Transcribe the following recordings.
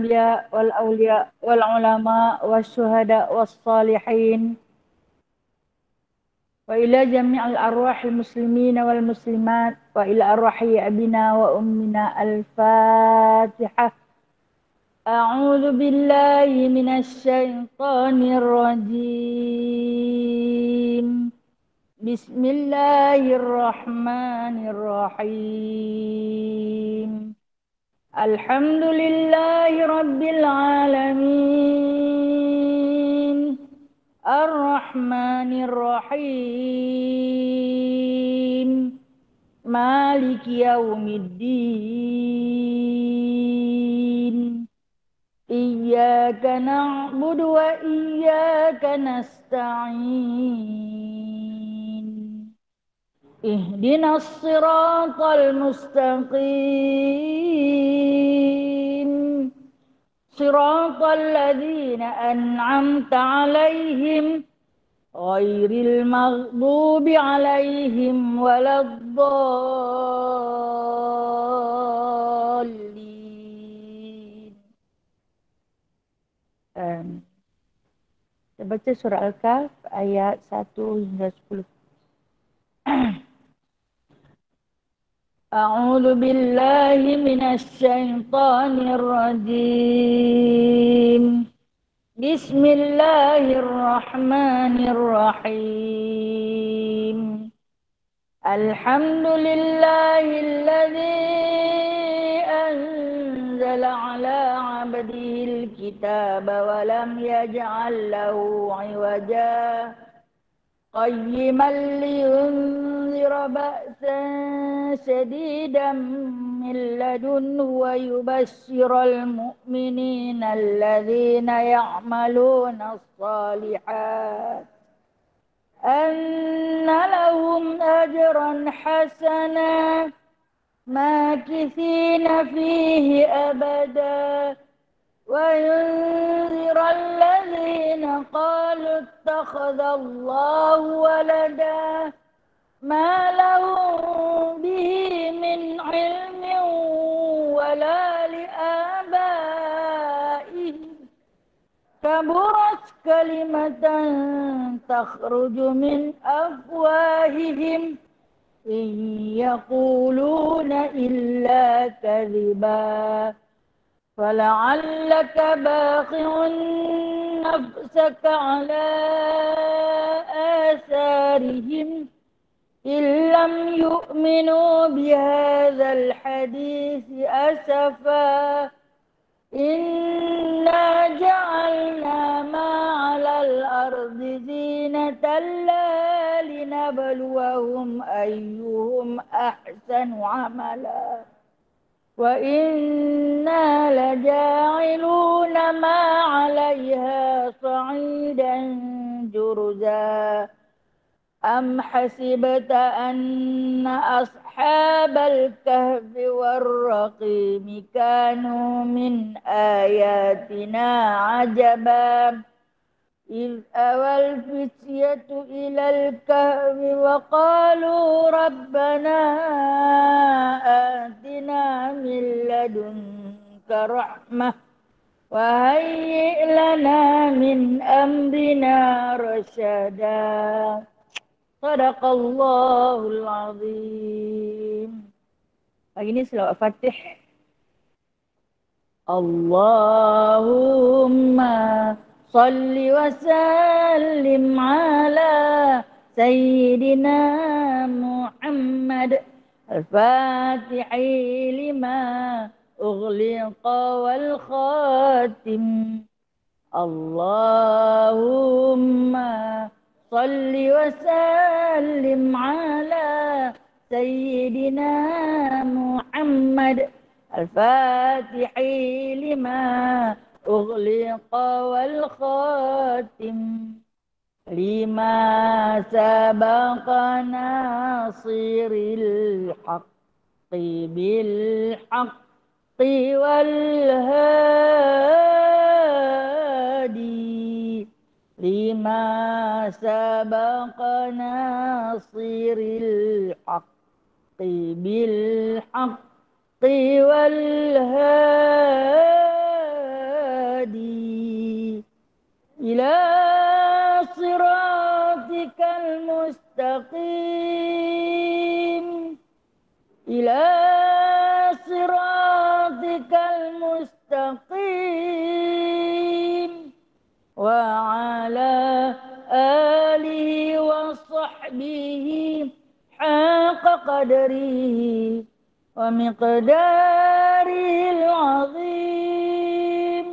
الأنبياء والأولياء والعلماء والشهداء والصالحين وإلى جميع الأرواح المسلمين والمسلمات وإلى أرواح أبينا وأمنا. الفاتحة. أعوذ بالله من الشيطان الرجيم. بسم الله الرحمن الرحيم. الحمد لله رب العالمين الرحمن الرحيم مالك يوم الدين. إياك نعبد وإياك نستعين. اهدنا الصراط المستقيم صراط الذين أنعمت عليهم غير المغضوب عليهم ولا الضالين. Kita baca surah Al-Kahf ayat 1 hingga 10. أعوذ بالله من الشيطان الرجيم. بسم الله الرحمن الرحيم. الحمد لله الذي أنزل على عبده الكتاب ولم يجعل له عوجا قيما لينذر بأسا شديدا من لدنه ويبشر المؤمنين الذين يعملون الصالحات أن لهم أجرا حسنا ماكثين فيه أبدا وينذر الذين قالوا اتخذ الله ولدا ما لهم به من علم ولا لآبائهم كبرت كلمة تخرج من أفواههم إن يقولون إلا كذبا فلعلك باخع نفسك على آثارهم إن لم يؤمنوا بهذا الحديث أسفا إنا جعلنا ما على الأرض زينة لها لنبلوهم أيهم أحسن عملا وإنا لجاعلون ما عليها صعيدا جرزا أم حسبت أن أصحاب الكهف والرقيم كانوا من آياتنا عجبا إذ أوى الفتية إلى الكهف وقالوا ربنا آتنا من لدنك رحمة وهيئ لنا من أمرنا رشدا. Sadaqallahul azim. Pagi ini selawat Fatih. Allahumma salli wa sallim ala sayyidina Muhammad al-Fatihi lima ughliqa wal khatim. Allahumma salli wa sallim ala sayyidina Muhammad al-Fatihi lima ughliqa wal khatim lima sabaqa nasiril haqqi bil haqqi wal hadi lima sabaqa nasiril haqqi bil haqqi wal mustaqim ila siratikal mustaqim wa ala alihi wa sahbihi haqqa qadrihi wa miqdarihil azim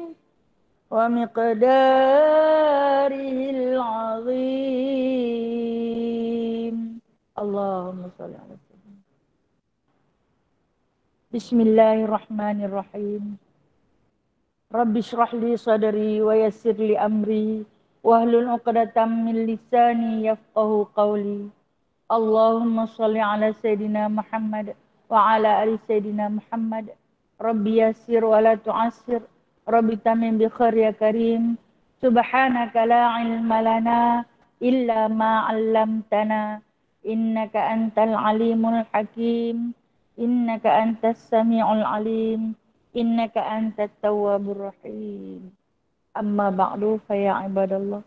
wa miqdarihil azim. Allahumma shalli ala sayyidina. Bismillahirrahmanirrahim. Rabbi shrah li sadri wa yassir li amri wahlul 'uqdatam min lisani yafqahu qawli. Allahumma shalli ala sayyidina Muhammad wa ala ali sayyidina Muhammad. Rabbi yassir wa la tu'assir. Rabbi tamim bi khair ya karim. Subhanaka la ilma lana illa ma 'allamtana. Innaka antal alimul hakim. Innaka antas sami'ul alim. Innaka antat tawwabur rahim. Amma ba'du fa ya ibadallah.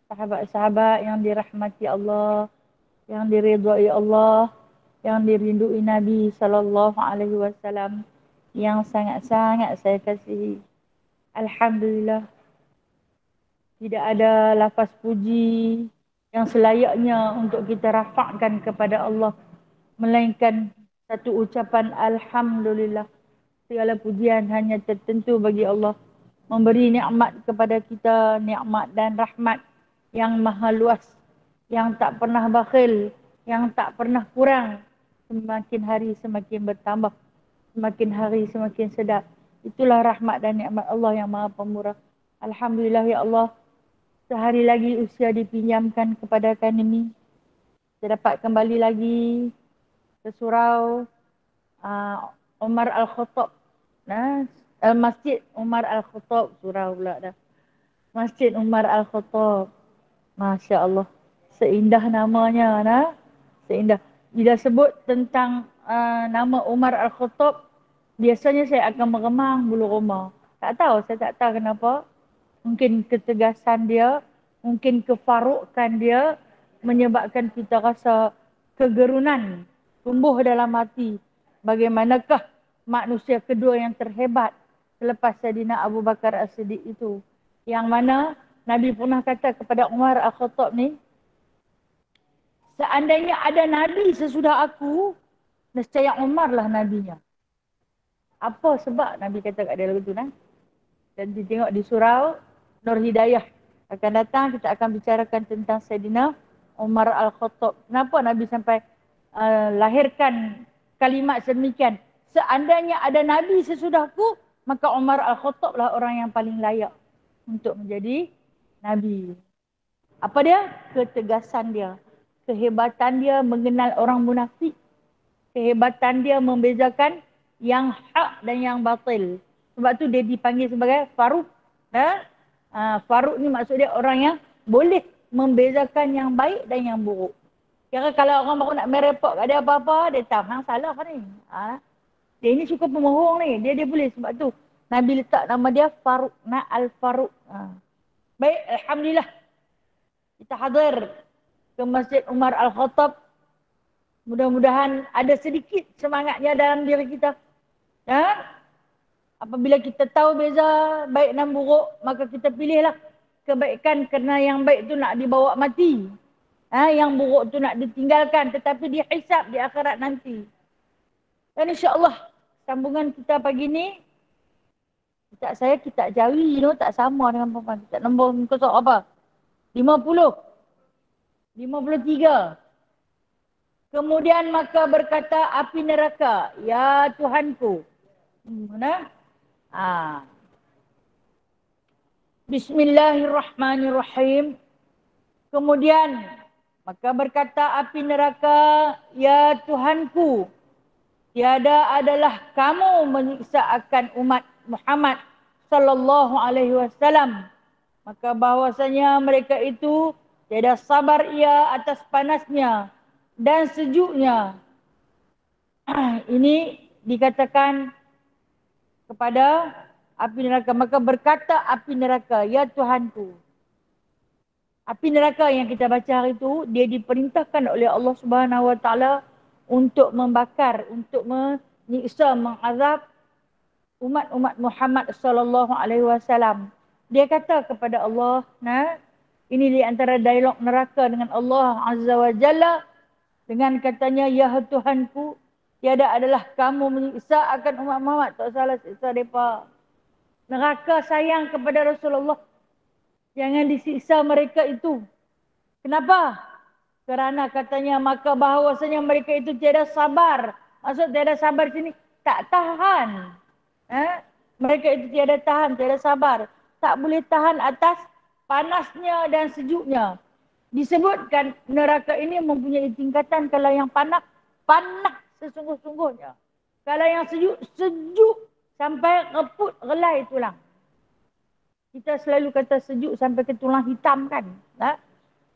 Sahabat-sahabat yang dirahmati Allah, yang diridhai Allah, yang dirindui Nabi sallallahu alaihi wasallam, yang sangat-sangat saya kasihi. Alhamdulillah, tidak ada lafaz puji yang selayaknya untuk kita rafakkan kepada Allah melainkan satu ucapan alhamdulillah. Segala pujian hanya tertentu bagi Allah, memberi nikmat kepada kita, nikmat dan rahmat yang maha luas, yang tak pernah bakhil, yang tak pernah kurang. Semakin hari semakin bertambah, semakin hari semakin sedap. Itulah rahmat dan nikmat Allah yang maha pemurah. Alhamdulillah ya Allah, sehari lagi usia dipinjamkan kepada kami. Saya dapat kembali lagi ke surau Umar Al-Khattab. Masjid Umar Al-Khattab, surau pula dah. Masjid Umar Al-Khattab. Masya Allah, seindah namanya, seindah. Bila sebut tentang nama Umar Al-Khattab, biasanya saya akan meremang bulu roma. Tak tahu, saya tak tahu kenapa. Mungkin ketegasan dia, mungkin kefarukan dia menyebabkan kita rasa kegerunan tumbuh dalam hati. Bagaimanakah manusia kedua yang terhebat selepas Saidina Abu Bakar As-Siddiq itu, yang mana Nabi pernah kata kepada Umar Al-Khattab ni, seandainya ada Nabi sesudah aku, nescaya Umar lah Nabinya. Apa sebab Nabi kata kat dia lagu tu? Dan ditengok di surau Nur Hidayah akan datang, kita akan bicarakan tentang Saidina Umar Al-Khattab. Kenapa Nabi sampai lahirkan kalimat sedemikian? Seandainya ada Nabi sesudahku, maka Umar Al-Khattab lah orang yang paling layak untuk menjadi Nabi. Apa dia? Ketegasan dia. Kehebatan dia mengenal orang munafik. Kehebatan dia membezakan yang hak dan yang batil. Sebab tu dia dipanggil sebagai Faruq. Faruq ni maksud dia orang yang boleh membezakan yang baik dan yang buruk. Kira kalau orang baru nak merepot kat dia apa-apa, dia tahu hang salah kan ni. Dia ni suka pemohong ni. Dia boleh, sebab tu Nabi letak nama dia Faruq, Al-Faruq. Baik, alhamdulillah. Kita hadir ke Masjid Umar Al-Khattab. Mudah-mudahan ada sedikit semangatnya dalam diri kita. Apabila kita tahu beza baik dan buruk, maka kita pilihlah kebaikan, kerana yang baik tu nak dibawa mati. Yang buruk tu nak ditinggalkan, tetapi dihisap di akhirat nanti. Dan insya-Allah sambungan kita pagi ni, kitab saya kitab Jawi tak sama dengan perempuan. Kitab nombor muka surat apa? 50. 53. Kemudian maka berkata api neraka, ya Tuhanku. Mana? Bismillahirrahmanirrahim. Kemudian maka berkata api neraka, ya Tuhanku, tiada adalah kamu menyiksa akan umat Muhammad sallallahu alaihi wasallam, maka bahwasanya mereka itu tiada sabar ia atas panasnya dan sejuknya. Ini dikatakan kepada api neraka. Maka berkata api neraka, ya Tuhanku. Api neraka yang kita baca hari itu, dia diperintahkan oleh Allah Subhanahu Wa Taala untuk membakar, untuk menyiksa, mengazab umat-umat Muhammad sallallahu alaihi wasallam. Dia kata kepada Allah, nah, ini di antara dialog neraka dengan Allah Azza wa Jalla, dengan katanya, ya Tuhanku, tiada adalah kamu menyiksa akan umat Muhammad, tak salah siksa mereka. Neraka sayang kepada Rasulullah, jangan disiksa mereka itu. Kenapa? Kerana katanya maka bahawasanya mereka itu tiada sabar. Maksud tiada sabar sini, tak tahan. Mereka itu tiada tahan, tiada sabar. Tak boleh tahan atas panasnya dan sejuknya. Disebutkan neraka ini mempunyai tingkatan. Kalau yang panas, panas sesungguh-sungguhnya. Kalau yang sejuk, sejuk sampai reput relai tulang. Kita selalu kata sejuk sampai ke tulang hitam kan.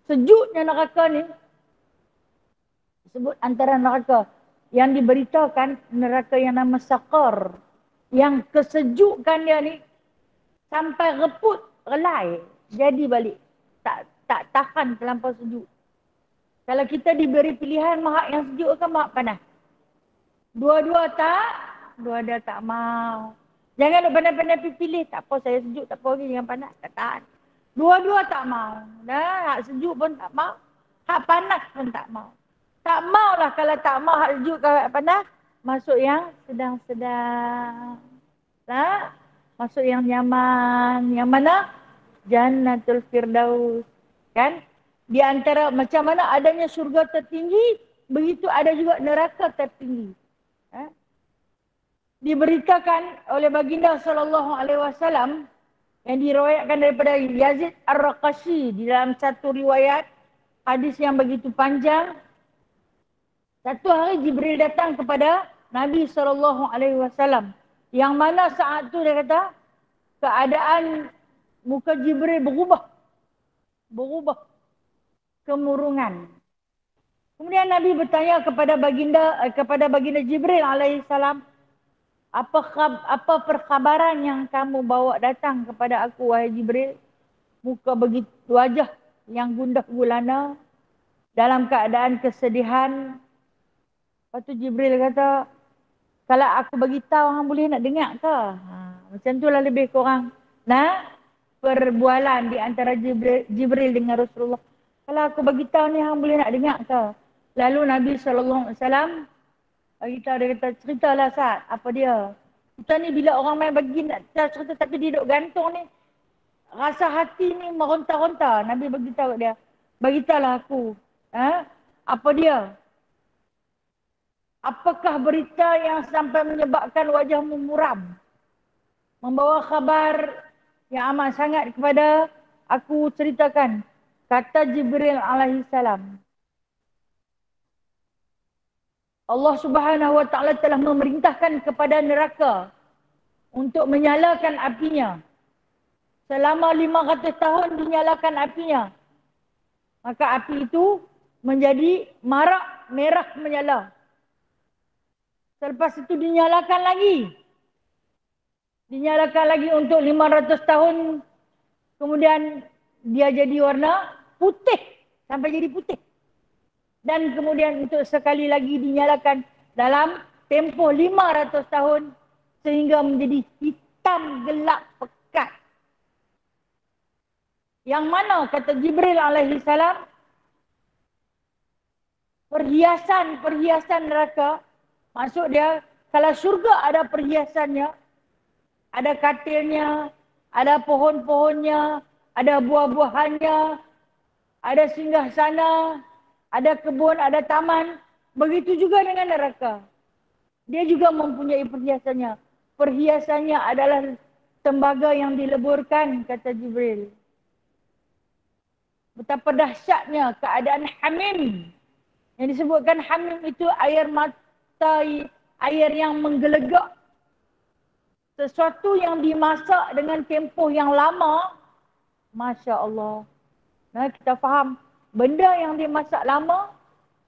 Sejuknya neraka ni, disebut antara neraka yang diberitakan neraka yang nama Saqar. Yang kesejukan dia ni sampai reput relai. Jadi balik. Tak tahan terlampau sejuk. Kalau kita diberi pilihan mahak yang sejuk ke mahak panas? Dua-dua tak? Dua-dua tak mau. Jangan pandai-pandai pilih. Tak apa saya sejuk, tak apa lagi dengan panas. Tak tahan. Dua-dua tak mau. Hak sejuk pun tak mau. Hak panas pun tak mau. Tak maulah kalau tak mau hak sejuk ke hak panas. Masuk yang sedang-sedang. Masuk yang nyaman. Yang mana? Jannatul Firdaus. Kan? Di antara macam mana adanya syurga tertinggi, begitu ada juga neraka tertinggi. Diberitakan oleh baginda sallallahu alaihi wasallam yang diriwayatkan daripada Yazid Ar-Raqashi di dalam satu riwayat hadis yang begitu panjang. Satu hari Jibril datang kepada Nabi sallallahu alaihi wasallam, yang mana saat itu dia kata keadaan muka Jibril berubah kemurungan. Kemudian Nabi bertanya kepada baginda Jibril alaihi salam, apa perkhabaran yang kamu bawa datang kepada aku wahai Jibril? Muka begitu, wajah yang gundah gulana, dalam keadaan kesedihan. Lepas tu Jibril kata, kalau aku beritahu hang boleh nak dengar ke? Macam itulah lebih kurang perbualan di antara Jibril dengan Rasulullah. Kalau aku beritahu ni hang boleh nak dengar ke? Lalu Nabi SAW beritahu, dia kata, ceritalah Sa'ad, apa dia? Kita ni bila orang main bagi nak cerita tapi dia duduk gantung ni, rasa hati ni meronta-ronta. Nabi beritahu dia, beritahulah aku. Apa dia? Apakah berita yang sampai menyebabkan wajahmu muram? Membawa khabar yang amat sangat kepada aku ceritakan. Kata Jibril alaihi salam, Allah Subhanahu wa taala telah memerintahkan kepada neraka untuk menyalakan apinya. Selama 500 tahun dinyalakan apinya. Maka api itu menjadi marak merah menyala. Selepas itu dinyalakan lagi. Dinyalakan lagi untuk 500 tahun. Kemudian dia jadi warna putih. Sampai jadi putih. Dan kemudian untuk sekali lagi dinyalakan dalam tempoh 500 tahun. Sehingga menjadi hitam gelap pekat. Yang mana kata Jibril alaihi salam, perhiasan neraka, maksud dia kalau syurga ada perhiasannya, ada katilnya, ada pohon-pohonnya, ada buah-buahannya, ada singgasana, ada kebun, ada taman. Begitu juga dengan neraka. Dia juga mempunyai perhiasannya. Perhiasannya adalah tembaga yang dileburkan, kata Jibril. Betapa dahsyatnya keadaan hamim. Yang disebutkan hamim itu air mata, air yang menggelegak. Sesuatu yang dimasak dengan tempoh yang lama, Masya Allah. Nah, kita faham, benda yang dimasak lama,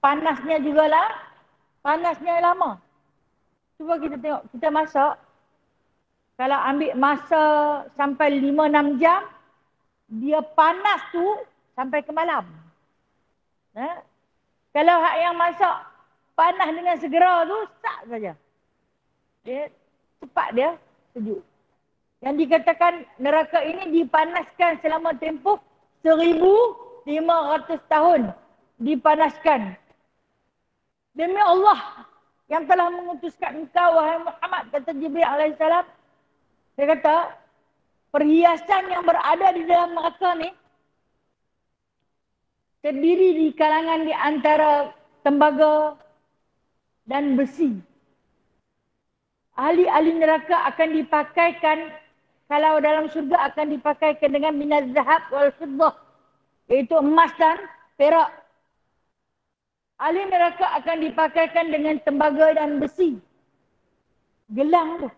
panasnya jugalah, panasnya lama. Cuba kita tengok, kita masak, kalau ambil masa sampai 5-6 jam, dia panas tu sampai ke malam. Kalau hak yang masak panas dengan segera tu, sak saja. Dia cepat dia sejuk. Yang dikatakan neraka ini dipanaskan selama tempoh 1,500 tahun. Dipanaskan. Demi Allah yang telah mengutuskan engkau, wahai Muhammad, kata Jibril alaihissalam. Dia kata, perhiasan yang berada di dalam neraka ni terdiri di kalangan di antara tembaga dan besi. Ahli-ahli neraka akan dipakaikan, kalau dalam surga akan dipakaikan dengan minaz zahab wal fiddah, iaitu emas dan perak. Ahli neraka akan dipakaikan dengan tembaga dan besi. Gelang tu.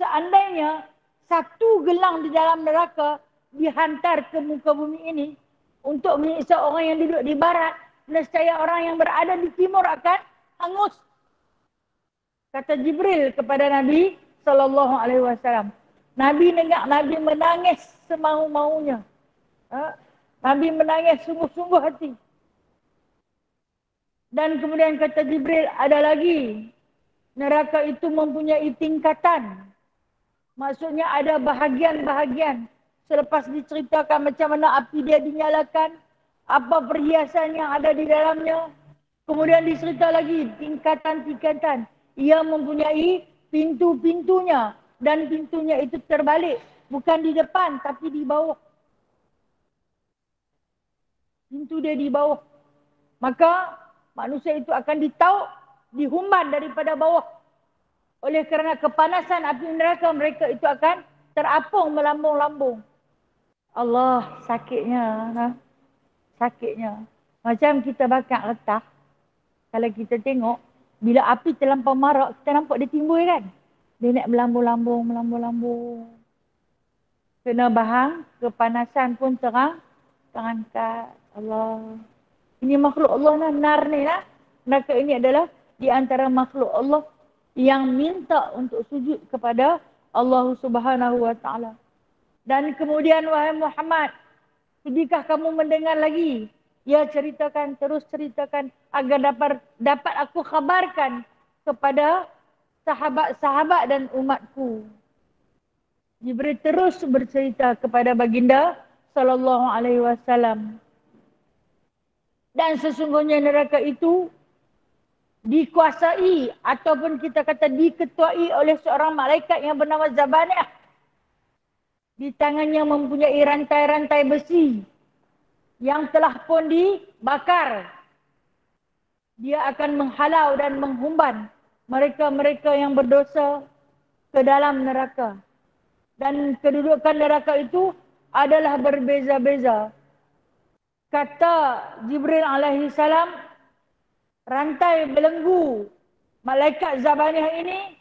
Seandainya satu gelang di dalam neraka dihantar ke muka bumi ini untuk menyiksa orang yang duduk di barat, nescaya orang yang berada di timur akan hangus. Kata Jibril kepada Nabi SAW. Nabi dengar, Nabi menangis semau-maunya. Nabi menangis sungguh-sungguh hati. Dan kemudian kata Jibril, ada lagi. Neraka itu mempunyai tingkatan. Maksudnya ada bahagian-bahagian. Selepas diceritakan macam mana api dia dinyalakan, apa perhiasan yang ada di dalamnya. Kemudian dicerita lagi tingkatan-tingkatan. Ia mempunyai pintu-pintunya. Dan pintunya itu terbalik. Bukan di depan tapi di bawah. Pintu dia di bawah. Maka manusia itu akan ditauk, dihumban daripada bawah. Oleh kerana kepanasan api neraka, mereka itu akan terapung melambung-lambung. Allah, sakitnya. Sakitnya. Macam kita bakar letah. Kalau kita tengok, bila api terlampau marak, kita nampak dia timbul kan? Dia nak melambung-lambung, melambung-lambung. Kena bahang, kepanasan pun terangkat. Allah. Ini makhluk Allah lah, nar ni lah. Neraka ini adalah di antara makhluk Allah yang minta untuk sujud kepada Allah Subhanahu wa taala. Dan kemudian, wahai Muhammad, sudikah kamu mendengar lagi? Ya, ceritakan, terus ceritakan agar dapat aku khabarkan kepada sahabat-sahabat dan umatku. Jibril terus bercerita kepada baginda sallallahu alaihi wasallam. Dan sesungguhnya neraka itu dikuasai ataupun kita kata diketuai oleh seorang malaikat yang bernama Zabaniah. Di tangannya mempunyai rantai-rantai besi yang telah pun dibakar. Dia akan menghalau dan menghumban mereka-mereka yang berdosa ke dalam neraka. Dan kedudukan neraka itu adalah berbeza-beza. Kata Jibril alaihi salam, rantai belenggu malaikat Zabaniah ini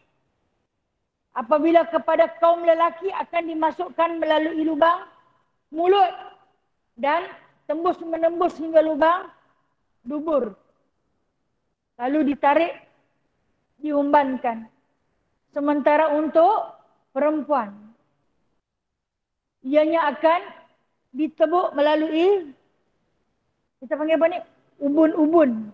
apabila kepada kaum lelaki akan dimasukkan melalui lubang mulut dan tembus menembus hingga lubang dubur. Lalu ditarik, dihumbankan. Sementara untuk perempuan, ianya akan ditebuk melalui, kita panggil apa ni? Ubun-ubun.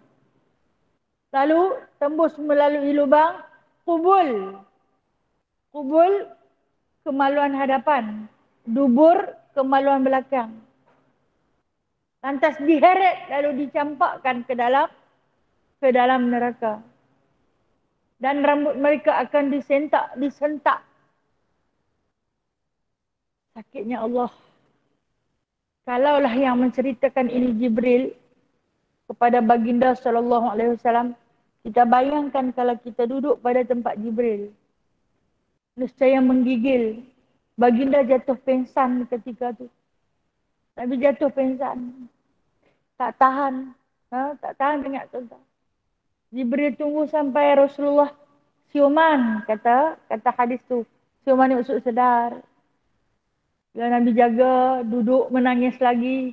Lalu tembus melalui lubang kubul. Kubul, kemaluan hadapan. Dubur, kemaluan belakang. Lantas diheret lalu dicampakkan ke dalam neraka. Dan rambut mereka akan disentak. Sakitnya Allah. Kalaulah yang menceritakan ini Jibril kepada baginda sallallahu alaihi wasallam, kita bayangkan kalau kita duduk pada tempat Jibril, nescaya menggigil. Baginda jatuh pingsan ketika tu. Nabi jatuh pingsan. Tak tahan. Tak tahan dengar cerita. Jibril tunggu sampai Rasulullah siuman, kata hadis tu. Siuman ni usut sedar. Bila Nabi jaga, duduk menangis lagi.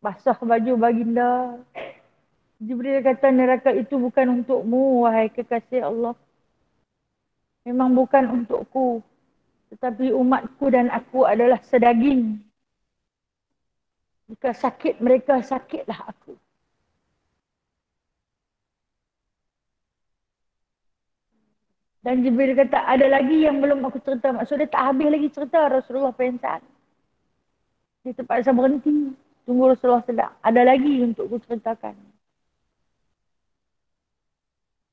Basah baju baginda. Jibril kata, neraka itu bukan untukmu, wahai kekasih Allah. Memang bukan untukku. Tetapi umatku dan aku adalah sedaging. Jika sakit mereka, sakitlah aku. Dan Jibril kata, ada lagi yang belum aku cerita. Maksudnya tak habis lagi cerita Rasulullah pensan. Dia terpaksa berhenti. Tunggu Rasulullah sedang. Ada lagi untuk aku ceritakan.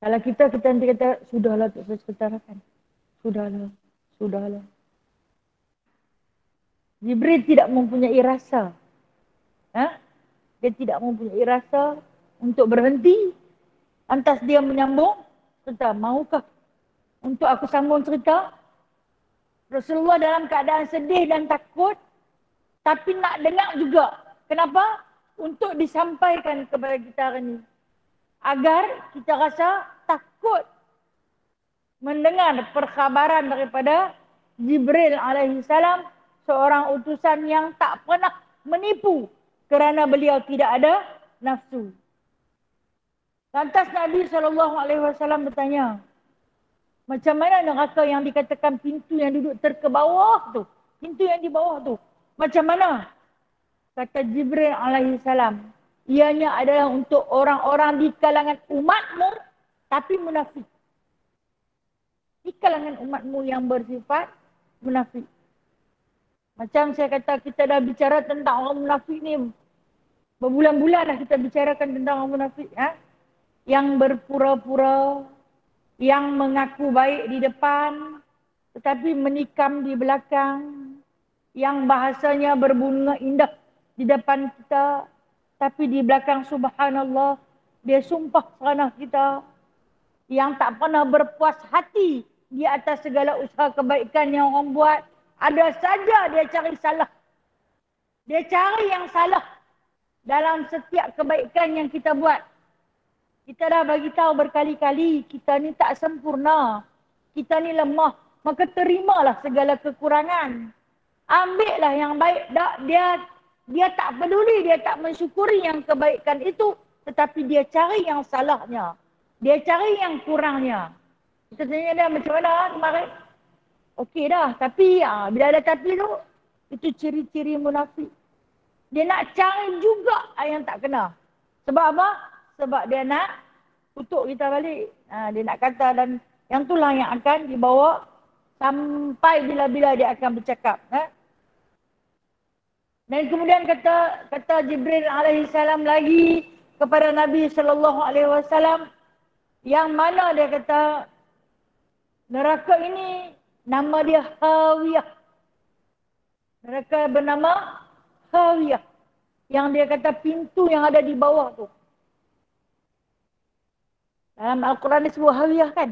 Kalau kita nanti kata, sudahlah tak saya ceritakan. Sudahlah, sudahlah. Jibril tidak mempunyai rasa. Ha? Dia tidak mempunyai rasa untuk berhenti. Lantas dia menyambung. Cerita, maukah untuk aku sambung cerita? Rasulullah dalam keadaan sedih dan takut. Tapi nak dengar juga. Kenapa? Untuk disampaikan kepada kita hari ini. Agar kita rasa takut mendengar perkhabaran daripada Jibril alaihissalam, seorang utusan yang tak pernah menipu kerana beliau tidak ada nafsu. Lantas Nabi SAW bertanya, macam mana neraka yang dikatakan pintu yang duduk terkebawah tu? Pintu yang di bawah tu. Macam mana? Kata Jibril alaihissalam, ianya adalah untuk orang-orang di kalangan umatmu tapi munafik. Di kalangan umatmu yang bersifat munafik. Macam saya kata, kita dah bicara tentang orang munafik ni. Berbulan-bulan dah kita bicarakan tentang orang munafik. Ha? Yang berpura-pura, yang mengaku baik di depan, tetapi menikam di belakang. Yang bahasanya berbunga indah di depan kita, tapi di belakang subhanallah, dia sumpah seranah kita. Yang tak pernah berpuas hati di atas segala usaha kebaikan yang orang buat. Ada saja dia cari salah. Dia cari yang salah dalam setiap kebaikan yang kita buat. Kita dah bagi tahu berkali-kali, kita ni tak sempurna. Kita ni lemah. Maka terimalah segala kekurangan. Ambillah yang baik. Dia tak peduli, dia tak mensyukuri yang kebaikan itu. Tetapi dia cari yang salahnya. Dia cari yang kurangnya. Kita tanya dia macam mana kemarin? Okey dah. Tapi bila ada tapi tu, itu ciri-ciri munafik. Dia nak cari juga yang tak kena. Sebab apa? Sebab dia nak kutuk kita balik. Dia nak kata, dan yang itulah yang akan dibawa sampai bila-bila dia akan bercakap. Dan kemudian kata Jibril alaihissalam lagi kepada Nabi sallallahu alaihi wasallam, yang mana dia kata neraka ini nama dia Hawiyah. Neraka bernama Hawiyah. Yang dia kata pintu yang ada di bawah tu. Dalam Al-Quran disebut Hawiyah kan?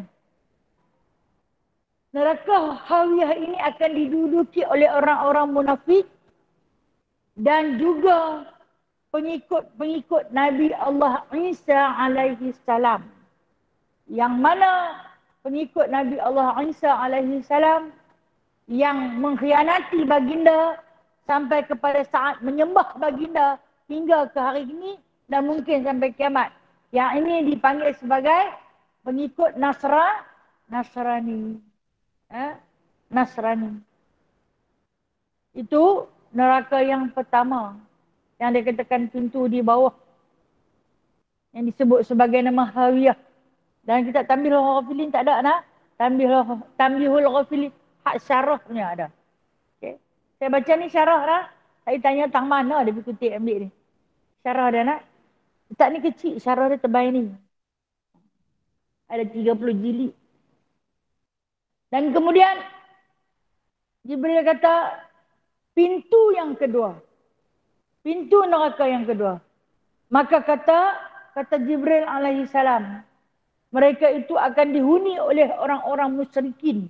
Neraka Hawiyah ini akan diduduki oleh orang-orang munafik dan juga pengikut-pengikut Nabi Allah Isa alaihi salam. Yang mana pengikut Nabi Allah Isa alaihi salam yang mengkhianati baginda sampai kepada saat menyembah baginda hingga ke hari ini dan mungkin sampai kiamat. Yang ini dipanggil sebagai pengikut Nasrani. Nasrani. Itu neraka yang pertama. Yang dia katakan pintu di bawah. Yang disebut sebagai nama Hawiyah. Dan kita Tanbihul Ghafilin tak ada nak? Tanbihul Ghafilin hak syarahnya ada. Okay. Saya baca ni syarah dah. Saya tanya tang mana dia kutip ambil ni. Syarah dia nak? Tak ni kecil, syarah dia tebal ni. Ada 30 jilid. Dan kemudian Jibril kata pintu yang kedua. Pintu neraka yang kedua. Maka kata Jibril alaihi salam, mereka itu akan dihuni oleh orang-orang musyrikin.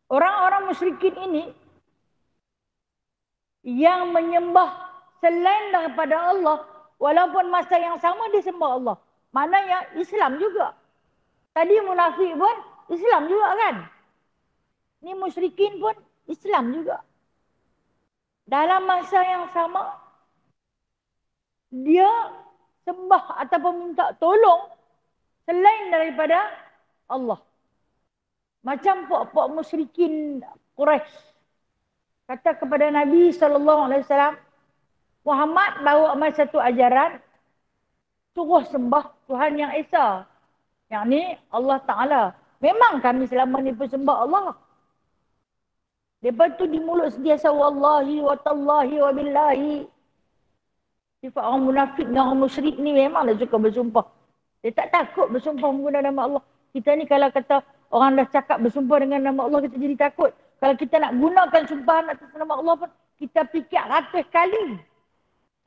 Orang-orang musyrikin ini yang menyembah selain daripada Allah, walaupun masa yang sama dia sembah Allah. Maknanya Islam juga. Tadi munafik pun Islam juga kan? Ni musyrikin pun Islam juga. Dalam masa yang sama, dia sembah ataupun minta tolong selain daripada Allah. Macam puak-puak musyrikin Quraisy kata kepada Nabi SAW, Muhammad bawa mai satu ajaran, suruh sembah Tuhan yang Esa. Yang ni Allah Ta'ala. Memang kami selama ni bersembah Allah. Lepas tu di mulut sentiasa wallahi wa tallahi wa billahi. Sifat orang munafik dan orang musyrik ni memang dah suka bersumpah. Dia tak takut bersumpah menggunakan nama Allah. Kita ni kalau kata orang dah cakap bersumpah dengan nama Allah, kita jadi takut. Kalau kita nak gunakan sumpahan atas nama Allah pun, kita fikir ratus kali.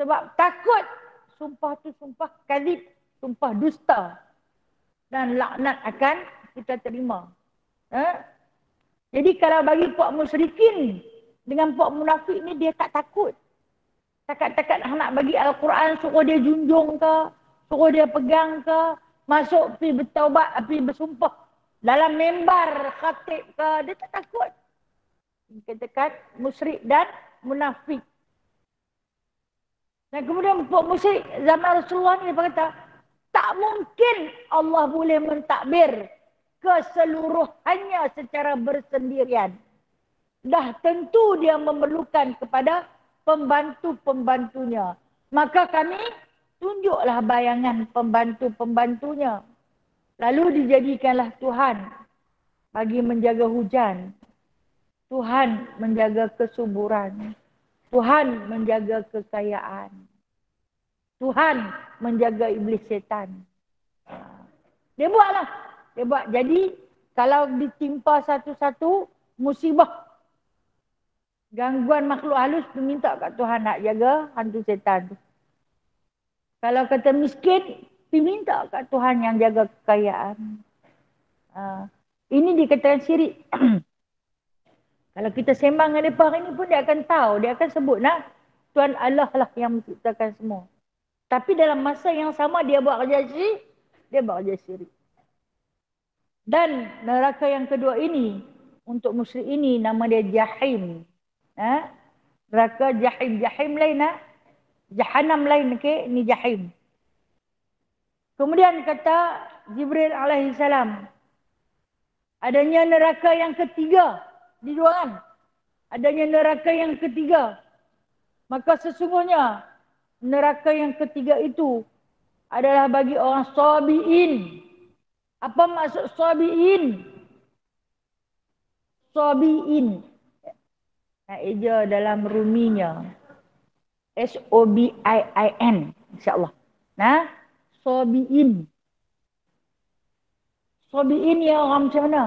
Sebab takut sumpah tu sumpah kadhib, sumpah dusta. Dan laknat akan kita terima. Jadi kalau bagi puak musyrikin dengan puak munafik ni, dia tak takut. Takat-takat nak bagi Al-Quran, suruh dia junjung ke, suruh dia pegang ke, masuk pergi bertaubat, pergi bersumpah dalam membar khatib ke, dia tak takut. Katakan musyrik dan munafik. Dan kemudian puak musyrik zaman Rasulullah ni dia kata, tak mungkin Allah boleh mentadbir keseluruhannya secara bersendirian. Dah tentu dia memerlukan kepada pembantu-pembantunya. Maka kami tunjuklah bayangan pembantu-pembantunya. Lalu dijadikanlah Tuhan bagi menjaga hujan. Tuhan menjaga kesuburan. Tuhan menjaga kekayaan. Tuhan menjaga iblis setan. Dia buatlah. Dia buat. Jadi kalau ditimpa satu-satu musibah, gangguan makhluk halus, tu minta kat Tuhan nak jaga hantu setan tu. Kalau kata miskin, pergi minta kat Tuhan yang jaga kekayaan. Ini dikatakan syirik. Kalau kita sembang dengan mereka hari ni pun dia akan tahu. Dia akan sebut nah, Tuhan Allah lah yang menciptakan semua. Tapi dalam masa yang sama dia buat kerja syirik. Dia buat kerja syirik. Dan neraka yang kedua ini, untuk musyrik ini nama dia Jahim. Neraka Jahim. Jahim lain Jahannam lain, okay? Ini Jahim. Kemudian kata Jibril alaihi salam, adanya neraka yang ketiga di ruangan. Adanya neraka yang ketiga. Maka sesungguhnya neraka yang ketiga itu adalah bagi orang sabiin. Apa maksud sabiin? Sabiin. Eja dalam ruminya. S-O-B-I-I-N. InsyaAllah. Nah, sabiin. Sabiin ya orang macam mana?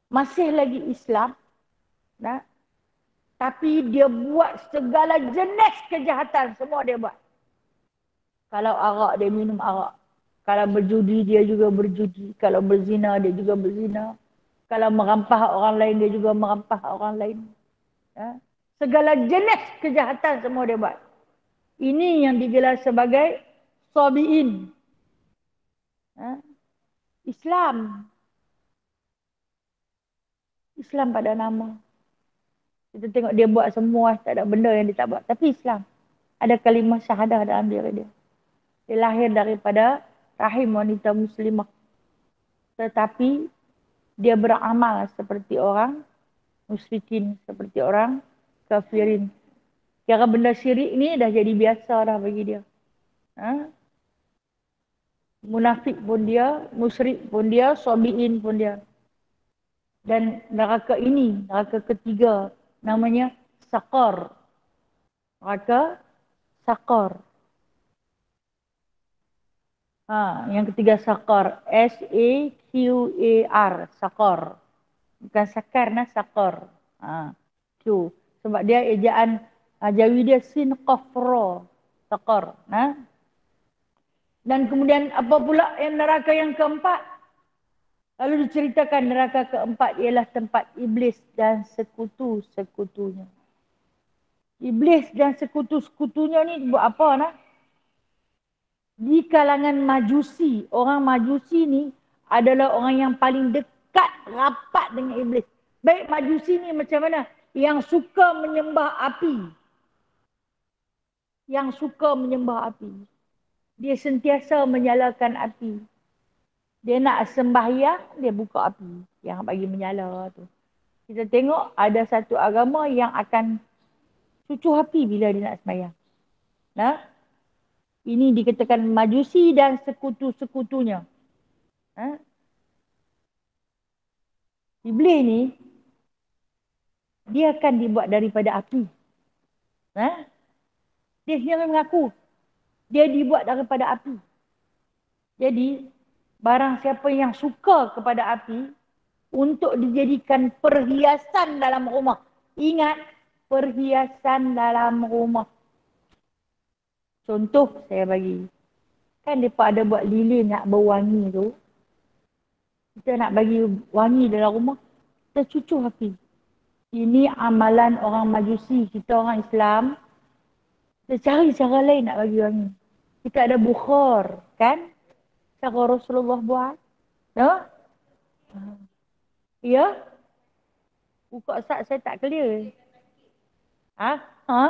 Masih lagi Islam. Nah, tapi dia buat segala jenis kejahatan. Semua dia buat. Kalau arak, dia minum arak. Kalau berjudi, dia juga berjudi. Kalau berzina, dia juga berzina. Kalau merampah orang lain, dia juga merampah orang lain. Segala jenis kejahatan semua dia buat. Ini yang digelar sebagai sabiin. Islam. Islam pada nama. Kita tengok dia buat semua, tak ada benda yang dia tak buat. Tapi Islam. Ada kalimah syahadah dalam diri dia. Dia lahir daripada rahim wanita muslimah. Tetapi dia beramal seperti orang musyrikin, seperti orang kafirin. Kira benda syirik ni dah jadi biasa dah bagi dia. Munafik pun dia, musyrik pun dia, sabiin pun dia. Dan neraka ini, neraka ketiga, namanya Saqar. Neraka Saqar. Yang ketiga Saqar. S-A-Q-A-R. Saqar. Bukan Sakar, Saqar. Q. Sebab dia ejaan Jawi dia sin qaf ra. Saqar. Dan kemudian apa pula yang neraka yang keempat? Lalu diceritakan neraka keempat ialah tempat iblis dan sekutu-sekutunya. Iblis dan sekutu-sekutunya ni buat apa nak? Di kalangan majusi, orang majusi ni adalah orang yang paling dekat, rapat dengan iblis. Baik majusi ni macam mana? Yang suka menyembah api. Yang suka menyembah api. Dia sentiasa menyalakan api. Dia nak sembahyang, dia buka api yang bagi menyala tu. Kita tengok ada satu agama yang akan Cucu api bila dia nak sembahyang. Nah, ini dikatakan majusi dan sekutu-sekutunya. Ha? Iblis ni, dia akan dibuat daripada api. Ha? Dia sendiri mengaku, dia dibuat daripada api. Jadi, barang siapa yang suka kepada api, untuk dijadikan perhiasan dalam rumah. Ingat, perhiasan dalam rumah. Contoh saya bagi. Kan mereka ada buat lilin nak berwangi tu. Kita nak bagi wangi dalam rumah, kita cucuk api. Ini amalan orang majusi. Kita orang Islam, kita cari cara lain nak bagi wangi. Kita ada bukhar, kan? Cara Rasulullah buat. Ya? Ya? Buka Ustaz, saya tak clear. Ha? Ha?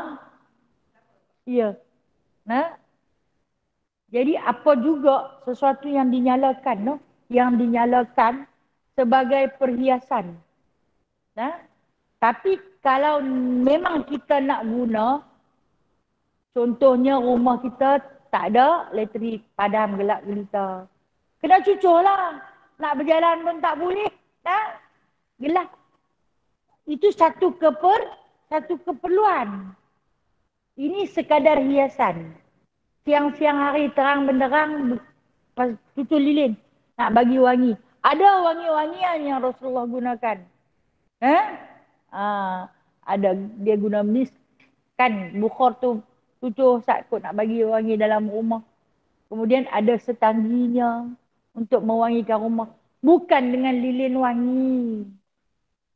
Ya. Nah? Jadi apa juga sesuatu yang dinyalakan, no? Yang dinyalakan sebagai perhiasan. Nah? Tapi kalau memang kita nak guna, contohnya rumah kita tak ada elektrik, padam gelap gelita. Kena cucuk lah. Nak berjalan pun tak boleh. Nah? Gelap. Itu satu keperluan. Ini sekadar hiasan. Siang-siang hari terang benderang cucuk lilin. Nak bagi wangi. Ada wangi-wangian yang Rasulullah gunakan. Ada dia guna misk. Kan bukhar tu cucuk saat kot nak bagi wangi dalam rumah. Kemudian ada setangginya untuk mewangikan rumah. Bukan dengan lilin wangi.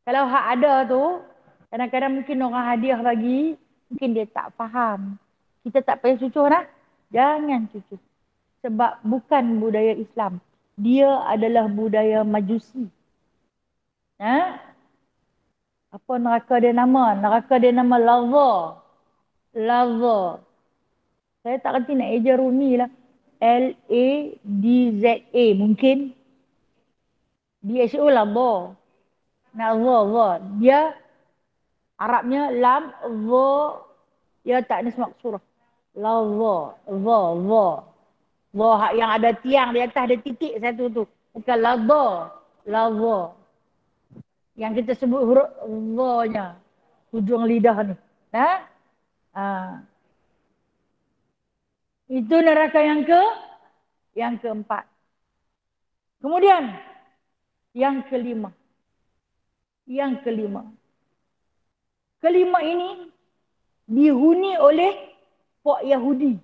Kalau hak ada tu, kadang-kadang mungkin orang hadiah bagi, mungkin dia tak faham. Kita tak payah cucuk dah. Jangan cucuk. Sebab bukan budaya Islam. Dia adalah budaya Majusi. Ha? Apa neraka dia nama? Neraka dia nama Lava. Lava. Saya tak kerti nak eja Rumi lah. L-A-D-Z-A mungkin. D-H-O Lava. Lava. Dia Arabnya lam, dha, dia tak ada semak surah. Lava. Dha yang ada tiang di atas ada titik satu tu. Bukan lava. Lava. Yang kita sebut huruf dha-nya. Hujung lidah ni. Ha? Itu neraka yang keempat. Kemudian yang kelima. Kelima ini dihuni oleh Pok Yahudi.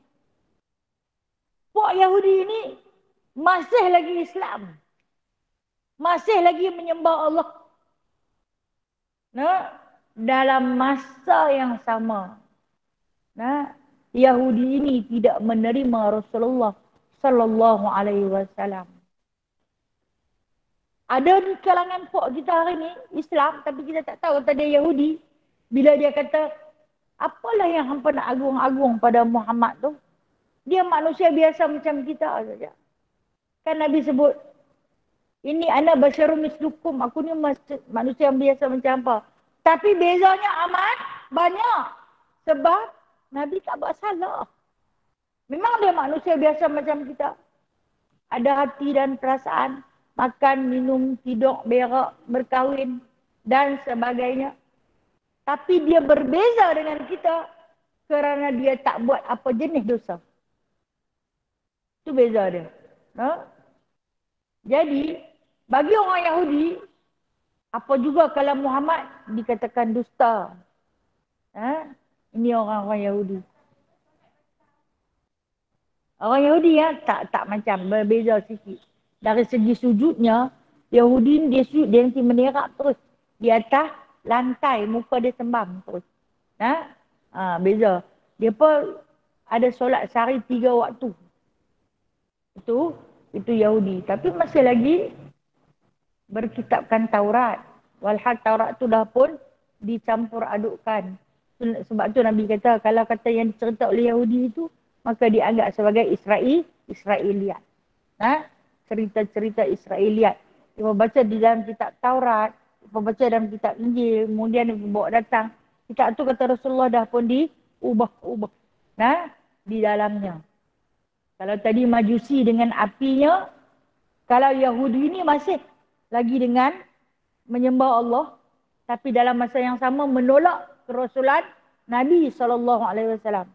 Pok Yahudi ini masih lagi Islam. Masih lagi menyembah Allah. Nah, dalam masa yang sama. Nah, Yahudi ini tidak menerima Rasulullah sallallahu alaihi wasallam. Ada di kalangan pok kita hari ni Islam, tapi kita tak tahu kata dia Yahudi. Bila dia kata, apalah yang hampa nak agung-agung pada Muhammad tu? Dia manusia biasa macam kita saja. Kan Nabi sebut, ini ana basyarum mislukum, aku ni manusia yang biasa macam apa. Tapi bezanya amat banyak. Sebab Nabi tak buat salah. Memang dia manusia biasa macam kita. Ada hati dan perasaan. Makan, minum, tidur, berak, berkahwin dan sebagainya. Tapi dia berbeza dengan kita kerana dia tak buat apa jenis dosa. Itu beza dia. Ha? Jadi, bagi orang Yahudi, apa juga kalau Muhammad dikatakan dusta. Ha? Ini orang-orang Yahudi. Orang Yahudi ya, tak macam, berbeza sikit. Dari segi sujudnya, Yahudi dia sujud, dia nanti menerak terus. Di atas lantai, muka dia sembam terus. Beza. Dia pun ada solat sehari 3 waktu. Itu Yahudi. Tapi masih lagi berkitabkan Taurat. Walhal Taurat tu dah pun dicampur adukkan. Sebab tu Nabi kata, kalau kata yang dicerita oleh Yahudi itu, maka dianggap sebagai Israeliat. Cerita-cerita Israeliat. Dia baca di dalam kitab Taurat, dia baca dalam kitab Injil, kemudian dia bawa datang. Kitab tu kata Rasulullah dah pun diubah-ubah. Nah, di dalamnya. Kalau tadi Majusi dengan apinya, kalau Yahudi ini masih lagi dengan menyembah Allah, tapi dalam masa yang sama menolak kerasulan Nabi SAW.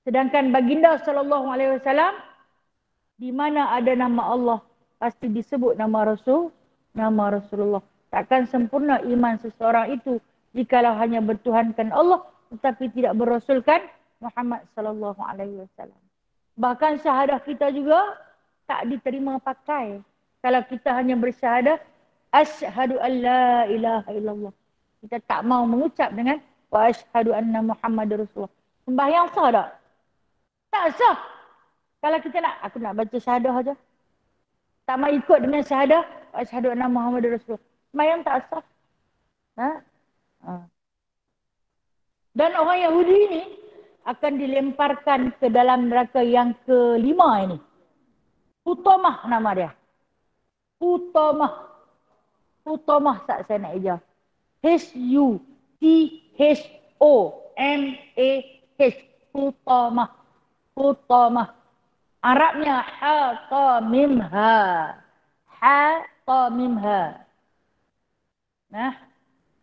Sedangkan baginda SAW, di mana ada nama Allah, pasti disebut nama Rasulullah. Takkan sempurna iman seseorang itu jikalau hanya bertuhankan Allah tetapi tidak berasulkan Muhammad sallallahu alaihi wasallam. Bahkan syahadah kita juga tak diterima pakai kalau kita hanya bersyahadah asyhadu an la ilaha illallah. Kita tak mau mengucap dengan wa asyhadu anna Muhammadar Rasulullah. Sembahyang sah tak? Tak sah. Kalau kita aku nak baca syahadah aja. Tak mau ikut dengan syahadah asyhadu anna Muhammadar Rasulullah. Sembahyang tak sah. Ha? Ha. Dan orang Yahudi ini akan dilemparkan ke dalam neraka yang kelima ini. Hutamah nama dia. Hutamah. Hutamah tak saya nak eja. Hutamah. Hutamah. Hutamah. Arabnya ha-ta-mim-ha. Ha-ta-mim-ha. Nah,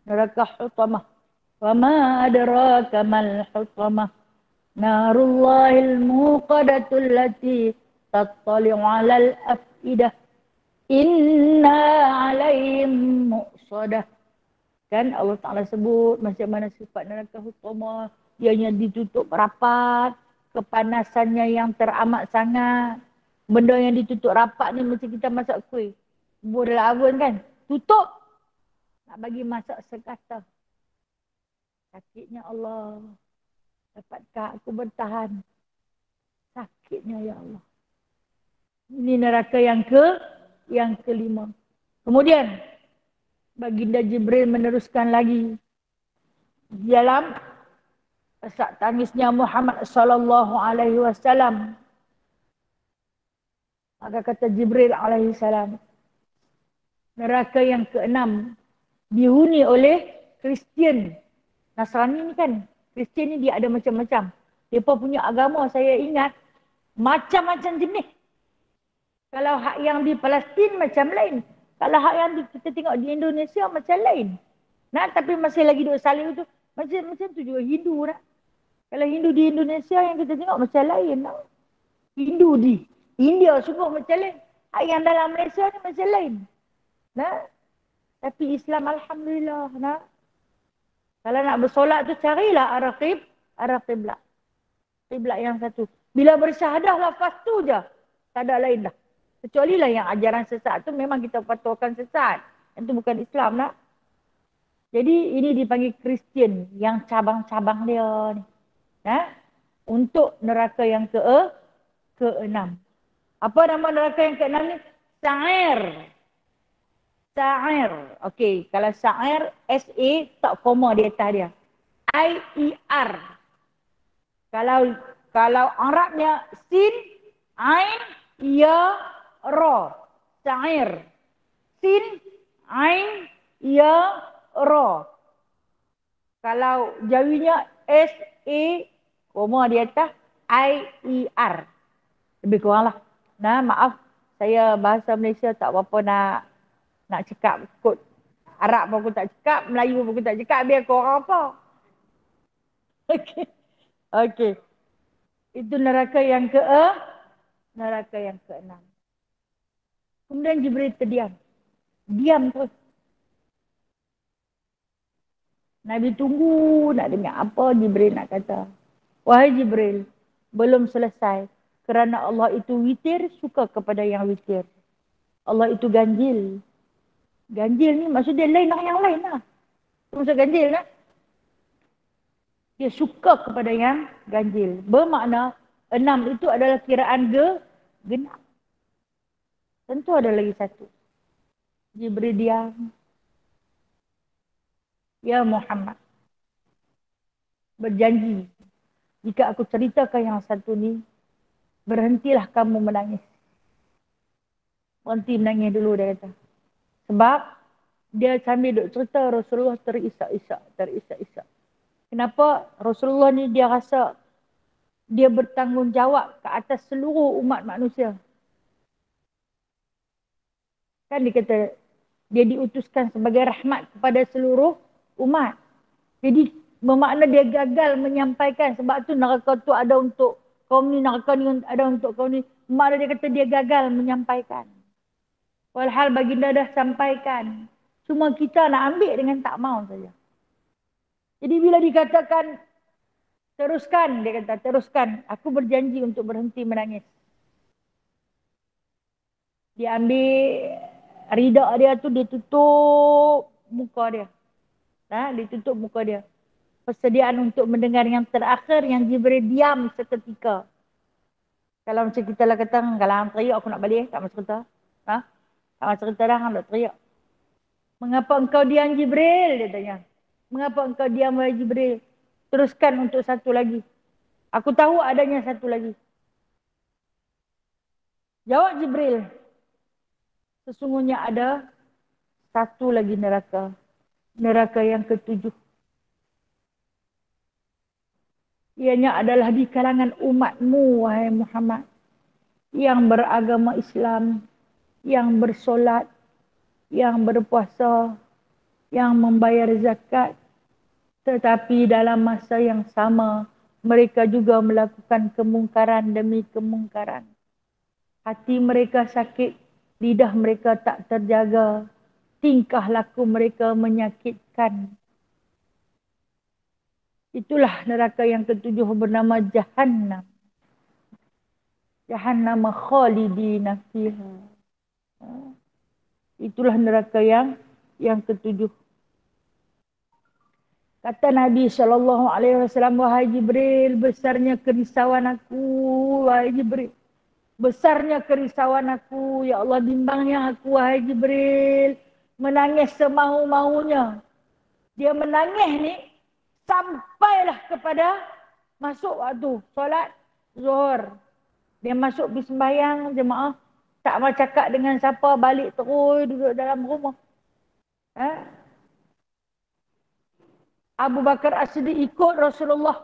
neraka hutamah. Wa ma adraka mal hutamah. Narullahil muqadatul lati tattali'u 'alal afidah. Inna 'alaihim muqsadah. Kan Allah Ta'ala sebut macam mana sifat neraka hutamah. Ianya ditutup rapat. Kepanasannya yang teramat sangat. Benda yang ditutup rapat ni macam kita masak kuih. Buat dalam oven kan. Tutup. Nak bagi masak sekata. Sakitnya Allah. Dapatkah aku bertahan? Sakitnya ya Allah. Ini neraka yang kelima. Kemudian baginda Jibril meneruskan lagi dalam isak tangisnya Muhammad sallallahu alaihi wasallam. Maka kata Jibril alaihi salam, neraka yang keenam dihuni oleh Kristian. Nasrani ni kan, Kristian ni dia ada macam-macam. Mereka punya agama saya ingat macam-macam jenis. Kalau hak yang di Palestin macam lain. Kalau hak yang kita tengok di Indonesia macam lain. Nah, tapi masih lagi duk salib tu. Macam tu juga Hindu nak. Kalau Hindu di Indonesia yang kita tengok macam lain. Nak. Hindu di India semua macam lain. Hak yang dalam Malaysia ni macam lain. Nah. Tapi Islam Alhamdulillah. Nah. Kalau nak bersolat tu carilah arah qiblat. Qiblat yang satu. Bila bersyahadah lafaz tu je. Tak ada lain dah. Kecuali lah yang ajaran sesat tu memang kita fatwakan sesat. Itu bukan Islam nak. Jadi ini dipanggil Kristian yang cabang-cabang dia ni. Ha? Untuk neraka yang keenam. Apa nama neraka yang keenam ni? Sa'ir. Sa'ir. Okey, kalau Sa'ir S-A tak koma di atas dia. I-E-R. Kalau Arabnya Sin, Ain, Ya, Ra. Sa'ir. Sin, Ain, Ya, Ra. Kalau Jawinya S-A, koma di atas I-E-R. Lebih kurang lah. Nah, maaf. Saya bahasa Malaysia tak apa-apa nak cakap kot. Arab pun aku tak cakap, Melayu pun aku tak cakap. Biar korang apa. Okey. Okey. Itu neraka yang neraka yang keenam. Kemudian Jibril terdiam. Diam terus. Nabi tunggu nak dengar apa Jibril nak kata. Wahai Jibril, belum selesai. Kerana Allah itu witir, suka kepada yang witir. Allah itu ganjil. Ganjil ni maksud dia lain lah yang lain lah. Maksud ganjil lah. Dia suka kepada yang ganjil. Bermakna 6 itu adalah kiraan genap. Tentu ada lagi satu. Jibril diam. Ya Muhammad. Berjanji. Jika aku ceritakan yang satu ni, berhentilah kamu menangis. Berhenti menangis dulu dia kata. Sebab dia sambil duk cerita Rasulullah terisak-isak. Kenapa Rasulullah ni dia rasa dia bertanggungjawab ke atas seluruh umat manusia. Kan dia kata, dia diutuskan sebagai rahmat kepada seluruh umat. Jadi bermakna dia gagal menyampaikan. Sebab tu neraka tu ada untuk kaum ni, neraka ni ada untuk kaum ni. Makna dia kata dia gagal menyampaikan. Walhal baginda dah sampaikan. Cuma kita nak ambil dengan tak mau saja. Jadi bila dikatakan teruskan, dia kata teruskan. Aku berjanji untuk berhenti menangis. Dia ambil ridak dia tu, dia tutup muka dia. Dia tutup muka dia. Persediaan untuk mendengar yang terakhir, yang Jibril diam seketika. Kalau macam kita lah kata, kalau hang teriak aku nak balik, tak masuk cerita. Tak masuk cerita dah, hang nak teriak. Mengapa engkau diam Jibril? Dia tanya. Mengapa engkau diam wahai Jibril? Teruskan untuk satu lagi. Aku tahu adanya satu lagi. Jawab Jibril. Sesungguhnya ada satu lagi neraka. Neraka yang ketujuh. Ianya adalah di kalangan umatmu, wahai Muhammad. Yang beragama Islam, yang bersolat, yang berpuasa, yang membayar zakat. Tetapi dalam masa yang sama, mereka juga melakukan kemungkaran demi kemungkaran. Hati mereka sakit, lidah mereka tak terjaga, tingkah laku mereka menyakitkan. Itulah neraka yang ketujuh bernama Jahannam. Jahannam khalidina fiha. Itulah neraka yang ketujuh. Kata Nabi SAW, wahai Jibril, besarnya kerisauan aku, wahai Jibril. Besarnya kerisauan aku, ya Allah, bimbangnya aku, wahai Jibril. Menangis semau-maunya. Dia menangis ni sampailah kepada masuk waktu solat zuhur. Dia masuk pergi sembahyang jemaah, tak mau cakap dengan siapa, balik terus duduk dalam rumah. Abu Bakar As-Siddiq ikut Rasulullah.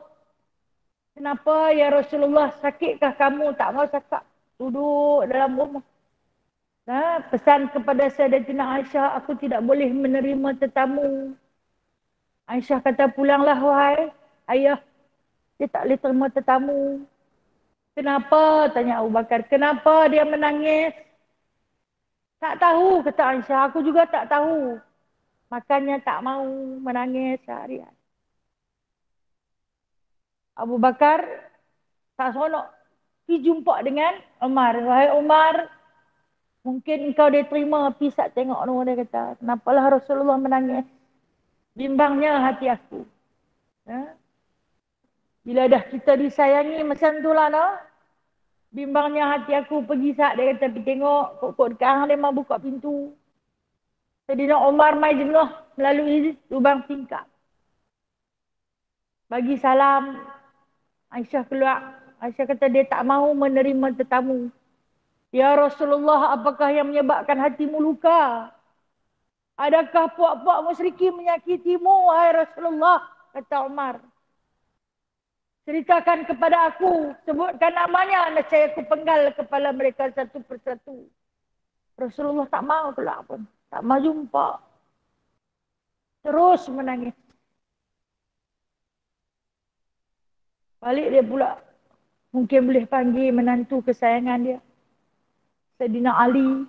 Kenapa ya Rasulullah, sakitkah kamu? Tak mau cakap, duduk dalam rumah. Pesan kepada Sayyidatina Aisyah, aku tidak boleh menerima tetamu. Aisyah kata, pulanglah wahai ayah. Dia tak boleh terima tetamu. Kenapa? Tanya Abu Bakar. Kenapa dia menangis? Tak tahu, kata Aisyah. Aku juga tak tahu. Makanya tak mau menangis seharian. Abu Bakar tak seronok. Pergi jumpa dengan Umar. Wahai Umar, mungkin engkau dia terima, pergi sat tengok tu. Dia kata, kenapalah Rasulullah menangis? Bimbangnya hati aku. Bila dah kita disayangi macam tu lah, no? Bimbangnya hati aku, pergi sat. Dia kata, pergi tengok. Kok dekat hang dia mau buka pintu. Sayyidina Umar mai jengah melalui lubang tingkap. Bagi salam. Aisyah keluar. Aisyah kata dia tak mahu menerima tetamu. Ya Rasulullah, apakah yang menyebabkan hatimu luka? Adakah puak-puak musyrikin menyakitimu, wahai Rasulullah? Kata Umar. Ceritakan kepada aku. Sebutkan namanya. Nescaya aku penggal kepala mereka satu persatu. Rasulullah tak mahu keluar pun. Tak mahu jumpa. Terus menangis. Balik dia pula. Mungkin boleh panggil menantu kesayangan dia. Sayyidina Ali.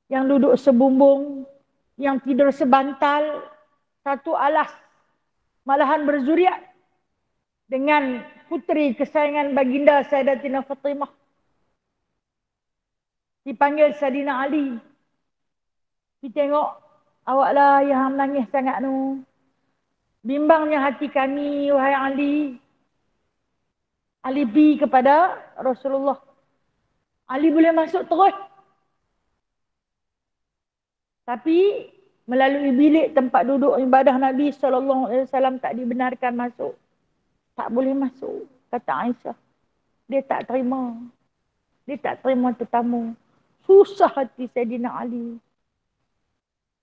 Yang duduk sebumbung. Yang tidur sebantal. Satu alas. Malahan berzuriat. Dengan puteri kesayangan baginda Sayyidatina Fatimah. Dipanggil Sayyidina Ali. Kita tengok. Awaklah yang menangis sangat tu. Bimbangnya hati kami, wahai Ali. Ali pergi kepada Rasulullah. Ali boleh masuk terus. Tapi melalui bilik tempat duduk ibadah Nabi SAW tak dibenarkan masuk. Tak boleh masuk, kata Aisyah. Dia tak terima. Dia tak terima tetamu. Susah hati Sayyidina Ali.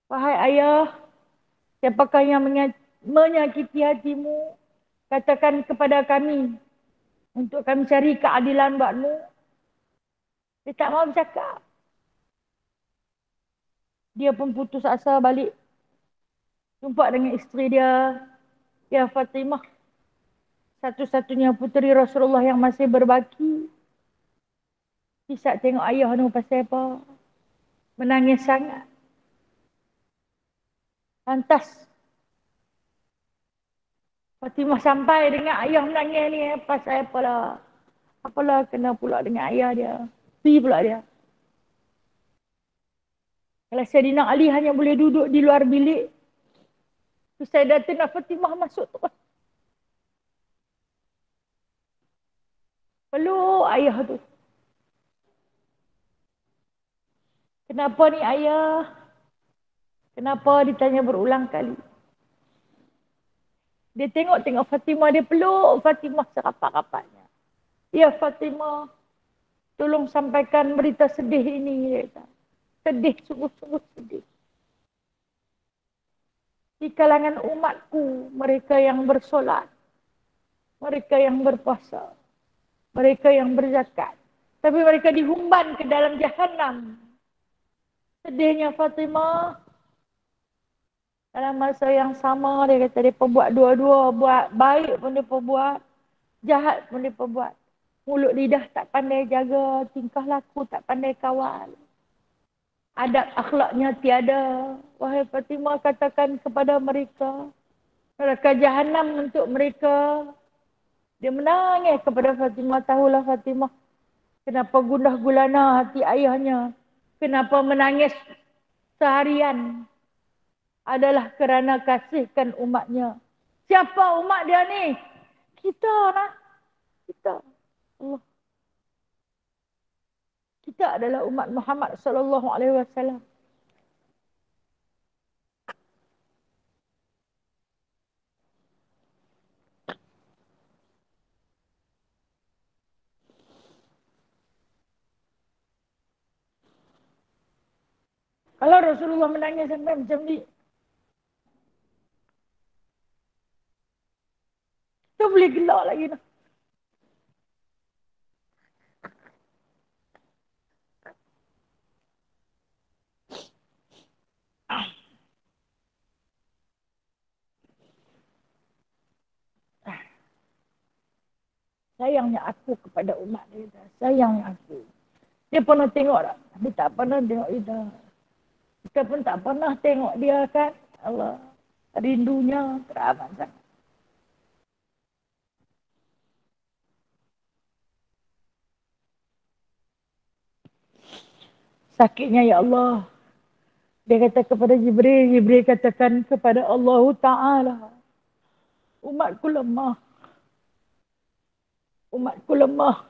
Wahai ayah, siapakah yang menyakiti hatimu, katakan kepada kami untuk kami cari keadilan buatmu. Dia tak mau bercakap. Dia pun putus asa balik. Jumpa dengan isteri dia, ya Fatimah, satu-satunya puteri Rasulullah yang masih berbaki. Bisa tengok ayah ni pasal apa. Menangis sangat. Lantas Fatimah sampai dengan ayah menangis ni. Pasal apalah. Apalah kena pula dengan ayah dia. Pergi pula dia. Kalau Sayyidina Ali hanya boleh duduk di luar bilik. Sayyidatina Fatimah masuk tu. Peluk ayah tu. Kenapa ni ayah? Kenapa ditanya berulang kali? Dia tengok Fatimah, dia peluk Fatimah serapat-rapatnya. Ya Fatimah, tolong sampaikan berita sedih ini. Dia kata. Sedih, sungguh-sungguh sedih. Di kalangan umatku, mereka yang bersolat, mereka yang berpuasa, mereka yang berzakat. Tapi mereka dihumban ke dalam jahannam. Sedihnya Fatimah. Dalam masa yang sama, dia kata dia perbuat dua-dua. Buat baik pun dia perbuat, jahat pun dia perbuat. Mulut lidah tak pandai jaga, tingkah laku tak pandai kawal. Adab akhlaknya tiada. Wahai Fatimah, katakan kepada mereka, neraka jahanam untuk mereka. Dia menangis kepada Fatimah. Tahulah Fatimah, kenapa gundah gulana hati ayahnya. Kenapa menangis seharian. Adalah kerana kasihkan umatnya. Siapa umat dia ni? Kita lah. Kita. Allah. Kita adalah umat Muhammad sallallahu alaihi wasallam. Kalau Rasulullah menangis sampai macam ni, kita boleh gelak lagi dah. Sayangnya aku kepada umat dia. Sayangnya aku. Dia pernah tengok tak? Dia tak pernah tengok kita. Kita pun tak pernah tengok dia kan. Allah. Rindunya teramat sangat. Sakitnya ya Allah. Dia kata kepada Jibril. Jibril katakan kepada Allah Ta'ala. Umatku lemah. Umatku lemah.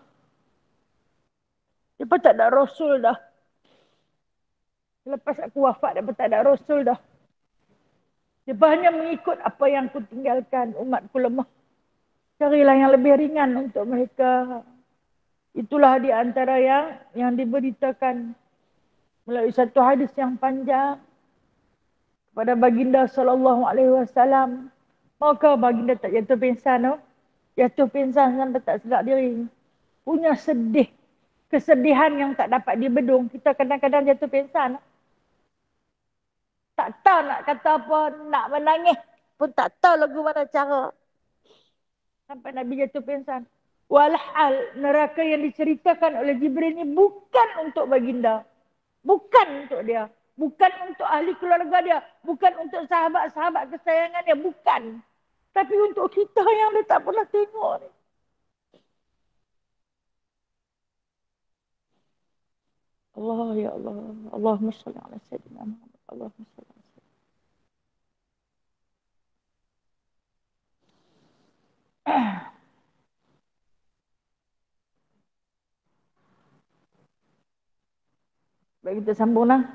Dia tak ada Rasul dah. Lepas aku wafat, dia tak ada Rasul dah. Dia hanya mengikut apa yang aku tinggalkan. Umatku lemah. Carilah yang lebih ringan untuk mereka. Itulah di antara yang diberitakan melalui satu hadis yang panjang kepada baginda sallallahu alaihi wasallam. Maka baginda tak jatuh pingsan, no? Jatuh pingsan sampai tak sedar diri. Punya sedih, kesedihan yang tak dapat dibendung. Kita kadang-kadang jatuh pingsan. Tak tahu nak kata apa, nak menangis pun tak tahu lagu mana cara. Sampai Nabi jatuh pingsan. Walhal neraka yang diceritakan oleh Jibril ni bukan untuk baginda. Bukan untuk dia. Bukan untuk ahli keluarga dia. Bukan untuk sahabat-sahabat kesayangan dia. Bukan. Tapi untuk kita yang dia tak pernah tengok ni. Allah ya Allah. Allahumma salli ala Sayyidina Muhammad. Allahumma salli ala Sayyidina. Baik, kita sambung lah.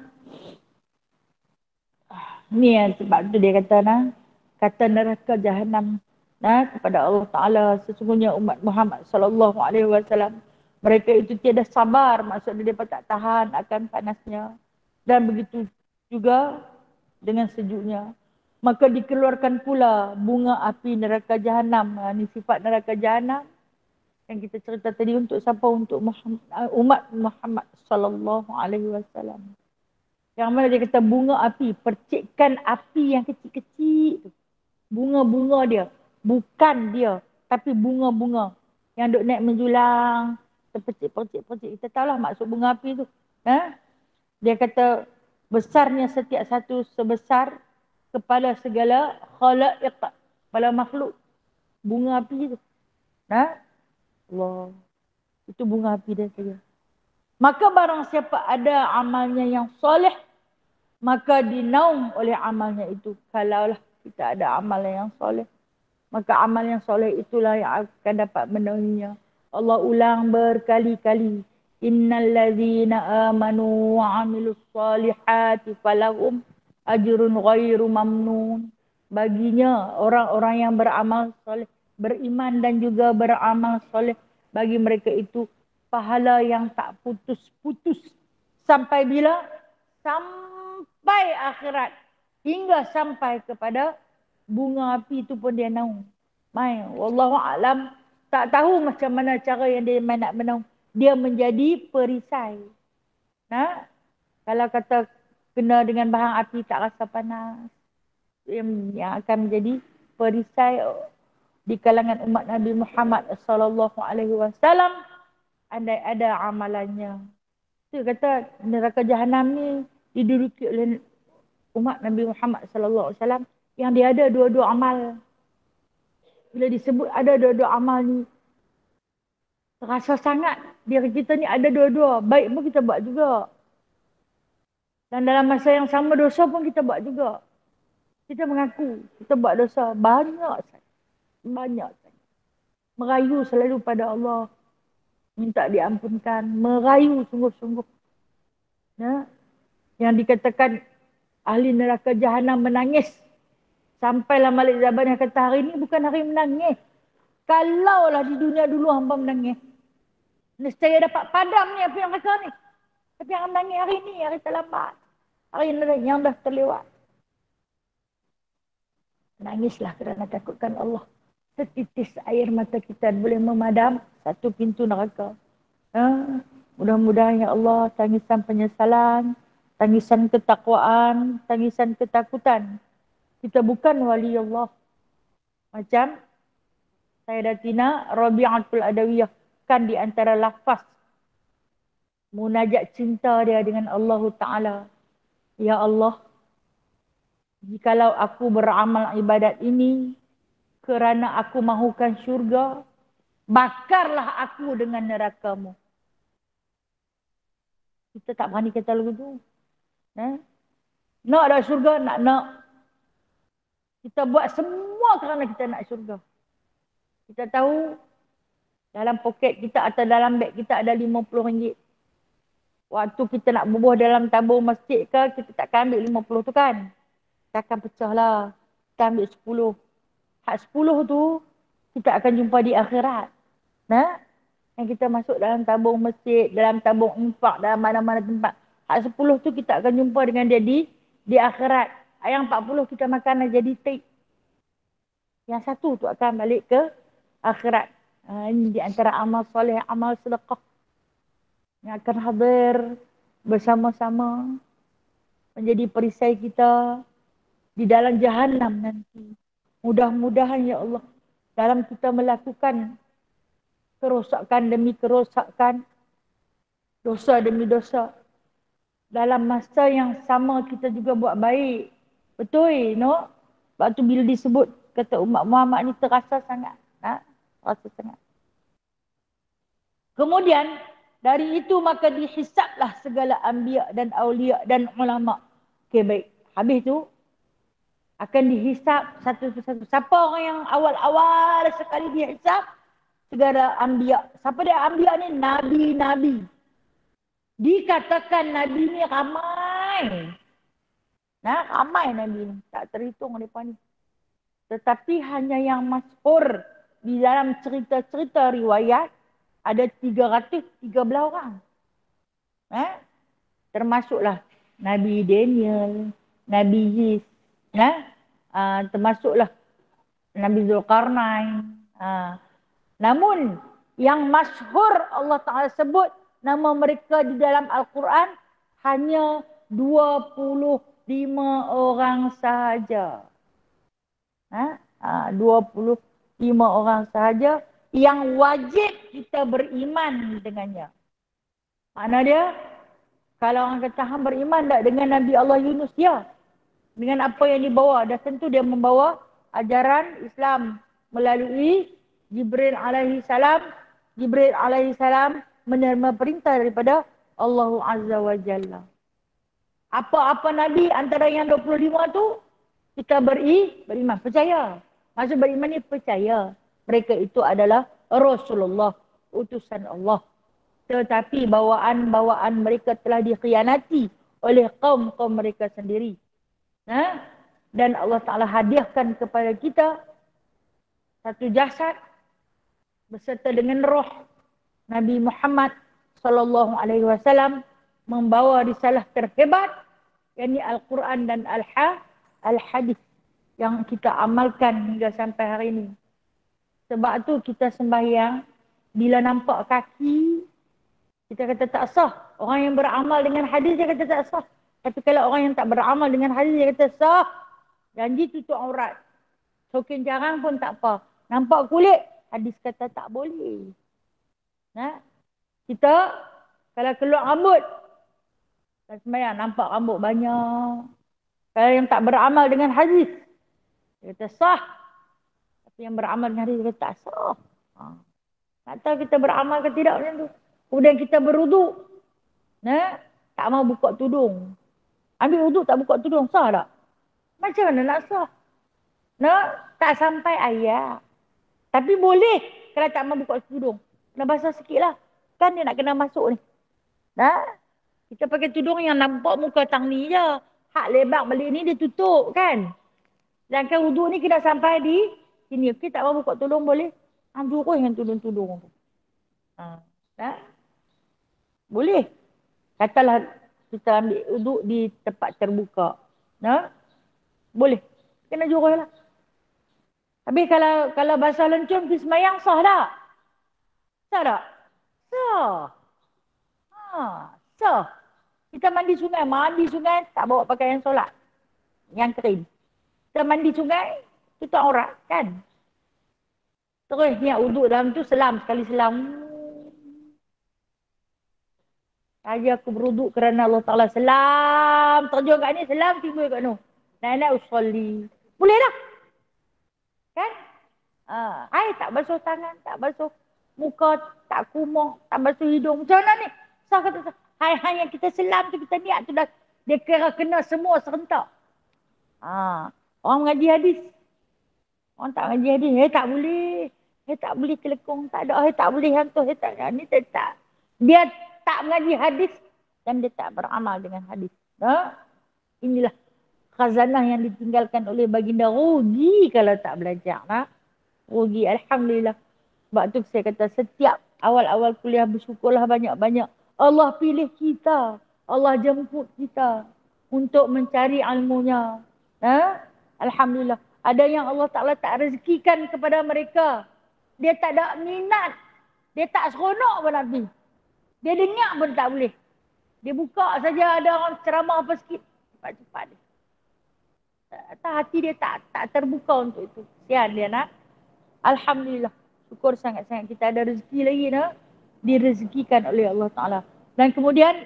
Ni sebab tu dia kata nah, kata neraka jahanam nah kepada Allah Taala, sesungguhnya umat Muhammad sallallahu alaihi wasallam mereka itu tiada sabar, maksudnya mereka tak tahan akan panasnya, dan begitu juga dengan sejuknya. Maka dikeluarkan pula bunga api neraka jahanam. Ini sifat neraka jahanam yang kita cerita tadi untuk siapa? Untuk umat Muhammad sallallahu alaihi wasallam. Yang mana dia kata bunga api, percikan api yang kecil-kecil tu. Bunga-bunga dia, bukan dia, tapi bunga-bunga yang duk naik menjulang, terpercik-percik-percik. Kita tahulah maksud bunga api tu. Ha? Dia kata besarnya setiap satu sebesar kepala segala khalaiq, kepala makhluk. Bunga api tu. Ha? Allah. Itu bunga api dia saja. Maka barang siapa ada amalnya yang soleh, maka dinaung oleh amalnya itu. Kalaulah kita ada amal yang soleh, maka amal yang soleh itulah yang akan dapat menaunginya. Allah ulang berkali-kali. Innal ladzina amanu wa amilus solihati falahum ajrun ghairu mamnun. Baginya orang-orang yang beramal soleh, beriman dan juga beramal soleh, bagi mereka itu pahala yang tak putus-putus. Sampai bila? Sampai akhirat. Hingga sampai kepada bunga api itu pun dia naung. Mai, wallahu alam, tak tahu macam mana cara yang dia nak menaung. Dia menjadi perisai. Nah, kalau kata kena dengan bahan api tak rasa panas, yang akan menjadi perisai di kalangan umat Nabi Muhammad sallallahu alaihi wasallam andai ada amalannya. Dia kata neraka jahanam ni diduduki oleh umat Nabi Muhammad sallallahu alaihi wasallam yang dia ada dua-dua amal. Bila disebut ada dua-dua amal ni, terasa sangat diri kita ni ada dua-dua. Baik pun kita buat juga. Dan dalam masa yang sama dosa pun kita buat juga. Kita mengaku kita buat dosa banyak sangat. Banyak sangat. Merayu selalu pada Allah. Minta diampunkan. Merayu sungguh-sungguh. Ya? Yang dikatakan ahli neraka jahanam menangis. Sampailah Malik Zaban yang kata hari ini bukan hari menangis. Kalaulah di dunia dulu hamba menangis, nescaya dapat padam ni api yang rasa ni. Tapi yang menangis hari ni, hari terlambat. Hari yang dah terlewat. Nangislah kerana takutkan Allah. Setitis air mata kita boleh memadam satu pintu neraka. Mudah-mudahan ya Allah, tangisan penyesalan, tangisan ketakwaan, tangisan ketakutan. Kita bukan wali Allah. Macam Sayyidatina Rabi'atul Adawiyah, kan di antara lafaz munajat cinta dia dengan Allah Ta'ala. Ya Allah, jikalau aku beramal ibadat ini kerana aku mahukan syurga, bakarlah aku dengan nerakamu. Kita tak berani kata lagu tu. Nak ada syurga? Nak. Kita buat semua kerana kita nak syurga. Kita tahu dalam poket kita atau dalam beg kita ada RM50. Waktu kita nak bubuh dalam tabung masjid ke, kita takkan ambil 50 tu kan. Kita akan pecah lah. Kita ambil 10. Hak 10 tu kita akan jumpa di akhirat. Yang kita masuk dalam tabung masjid, dalam tabung infak, dalam mana-mana tempat. Hak 10 tu kita akan jumpa dengan dia di akhirat. Yang 40 kita makan jadi take. Yang satu tu akan balik ke akhirat. Ini di antara amal soleh, amal sedekah yang akan hadir bersama-sama menjadi perisai kita di dalam jahanam nanti. Mudah-mudahan ya Allah, dalam kita melakukan kerosakan demi kerosakan, dosa demi dosa, dalam masa yang sama kita juga buat baik. Betul, no? Sebab tu bila disebut kata umat Muhammad ni terasa sangat. Terasa sangat. Kemudian dari itu maka dihisablah segala anbiya dan aulia dan ulama. Okey, baik. Habis tu akan dihisab satu persatu. Siapa orang yang awal-awal sekali dihisab? Segala anbiya. Siapa dia anbiya ni? Nabi-nabi. Dikatakan nabi ni ramai. Ramai nabi ni. Tak terhitung mereka ni. Tetapi hanya yang masyhur di dalam cerita-cerita riwayat ada 313 orang. Termasuklah Nabi Daniel, Nabi Yis, Termasuklah Nabi Zulkarnain. Namun yang masyhur Allah Ta'ala sebut nama mereka di dalam Al-Quran hanya 25 orang sahaja. 25 orang sahaja yang wajib kita beriman dengannya. Makna dia, kalau orang kata hang beriman tak dengan Nabi Allah Yunus, ya. Dengan apa yang dibawa. Dah tentu dia membawa ajaran Islam melalui Jibril alaihi salam. Jibril alaihi salam menerima perintah daripada Allah Azza wa Jalla. Apa-apa Nabi antara yang 25 tu, kita beriman. Percaya. Maksud beriman ni percaya. Mereka itu adalah Rasulullah, utusan Allah. Tetapi bawaan-bawaan mereka telah dikhianati oleh kaum-kaum mereka sendiri. Dan Allah Ta'ala hadiahkan kepada kita satu jasad beserta dengan roh Nabi Muhammad sallallahu alaihi wasallam membawa risalah terhebat, yakni Al-Quran dan Al-Hadis yang kita amalkan hingga sampai hari ini. Sebab tu kita sembahyang, bila nampak kaki, kita kata tak sah. Orang yang beramal dengan hadis, dia kata tak sah. Tapi kalau orang yang tak beramal dengan hadis, dia kata sah. Janji tutup aurat. Sokin jarang pun tak apa. Nampak kulit, hadis kata tak boleh. Kita, kalau keluar rambut, dan sembahyang nampak rambut banyak. Kalau yang tak beramal dengan hadis, dia kata sah. Tapi yang beramal dengan hadis, dia kata tak sah. Tak tahu kita beramal ke tidak macam tu. Kemudian kita berwuduk. Tak mau buka tudung. Ambil wuduk tak buka tudung, sah tak? Macam mana nak sah? Tak sampai ayat. Tapi boleh kalau tak mau buka tudung. Kena basah sikit lah. Kan dia nak kena masuk ni. Kita pakai tudung yang nampak muka tang ni je. Hak lebar balik ni dia tutup kan. Sedangkan wuduk ni kena sampai di sini. Okey, tak mau buka tudung boleh. Ambil dengan tudung-tudung tu. Boleh. Katalah kita ambil wuduk di tempat terbuka. Boleh. Kena juruh lah. Habis kalau basah lencun pergi semayang, sah tak? Sah tak? Sah. Sah. Kita mandi sungai tak bawa pakaian solat. Yang kering. Kita mandi sungai, tutup aurat kan? Terus niat wuduk dalam tu, selam. Sekali selam. Saja aku berwuduk kerana Allah Ta'ala selam. Terjun kat ni, selam timbul kat ni. Naik-naik usolli. Boleh lah. Kan? Air tak basuh tangan, tak basuh muka, tak kumuh, tak basuh hidung. Macam mana ni? Sah kata sah. Hai yang kita selam tu, kita niat tu dah. Dia kira kena semua serentak. Orang mengaji hadis. Orang tak mengaji hadis. Tak boleh. Tak boleh telekong. Tak ada. Tak boleh hantu. Tak. Ni tak. Dia tak mengaji hadis dan dia tak beramal dengan hadis. Inilah khazanah yang ditinggalkan oleh baginda. Rugi kalau tak belajar. Rugi. Alhamdulillah. Sebab tu saya kata setiap awal-awal kuliah bersyukurlah banyak-banyak. Allah pilih kita. Allah jemput kita untuk mencari ilmunya. Alhamdulillah. Ada yang Allah Ta'ala tak rezekikan kepada mereka. Dia tak ada minat. Dia tak seronok pun Nabi. Dia dengar pun tak boleh. Dia buka saja ada orang ceramah apa sikit. Cepat-cepat dia. Hati dia tak terbuka untuk itu. Sian dia nak. Alhamdulillah. Syukur sangat-sangat kita ada rezeki lagi direzekikan oleh Allah Ta'ala. Dan kemudian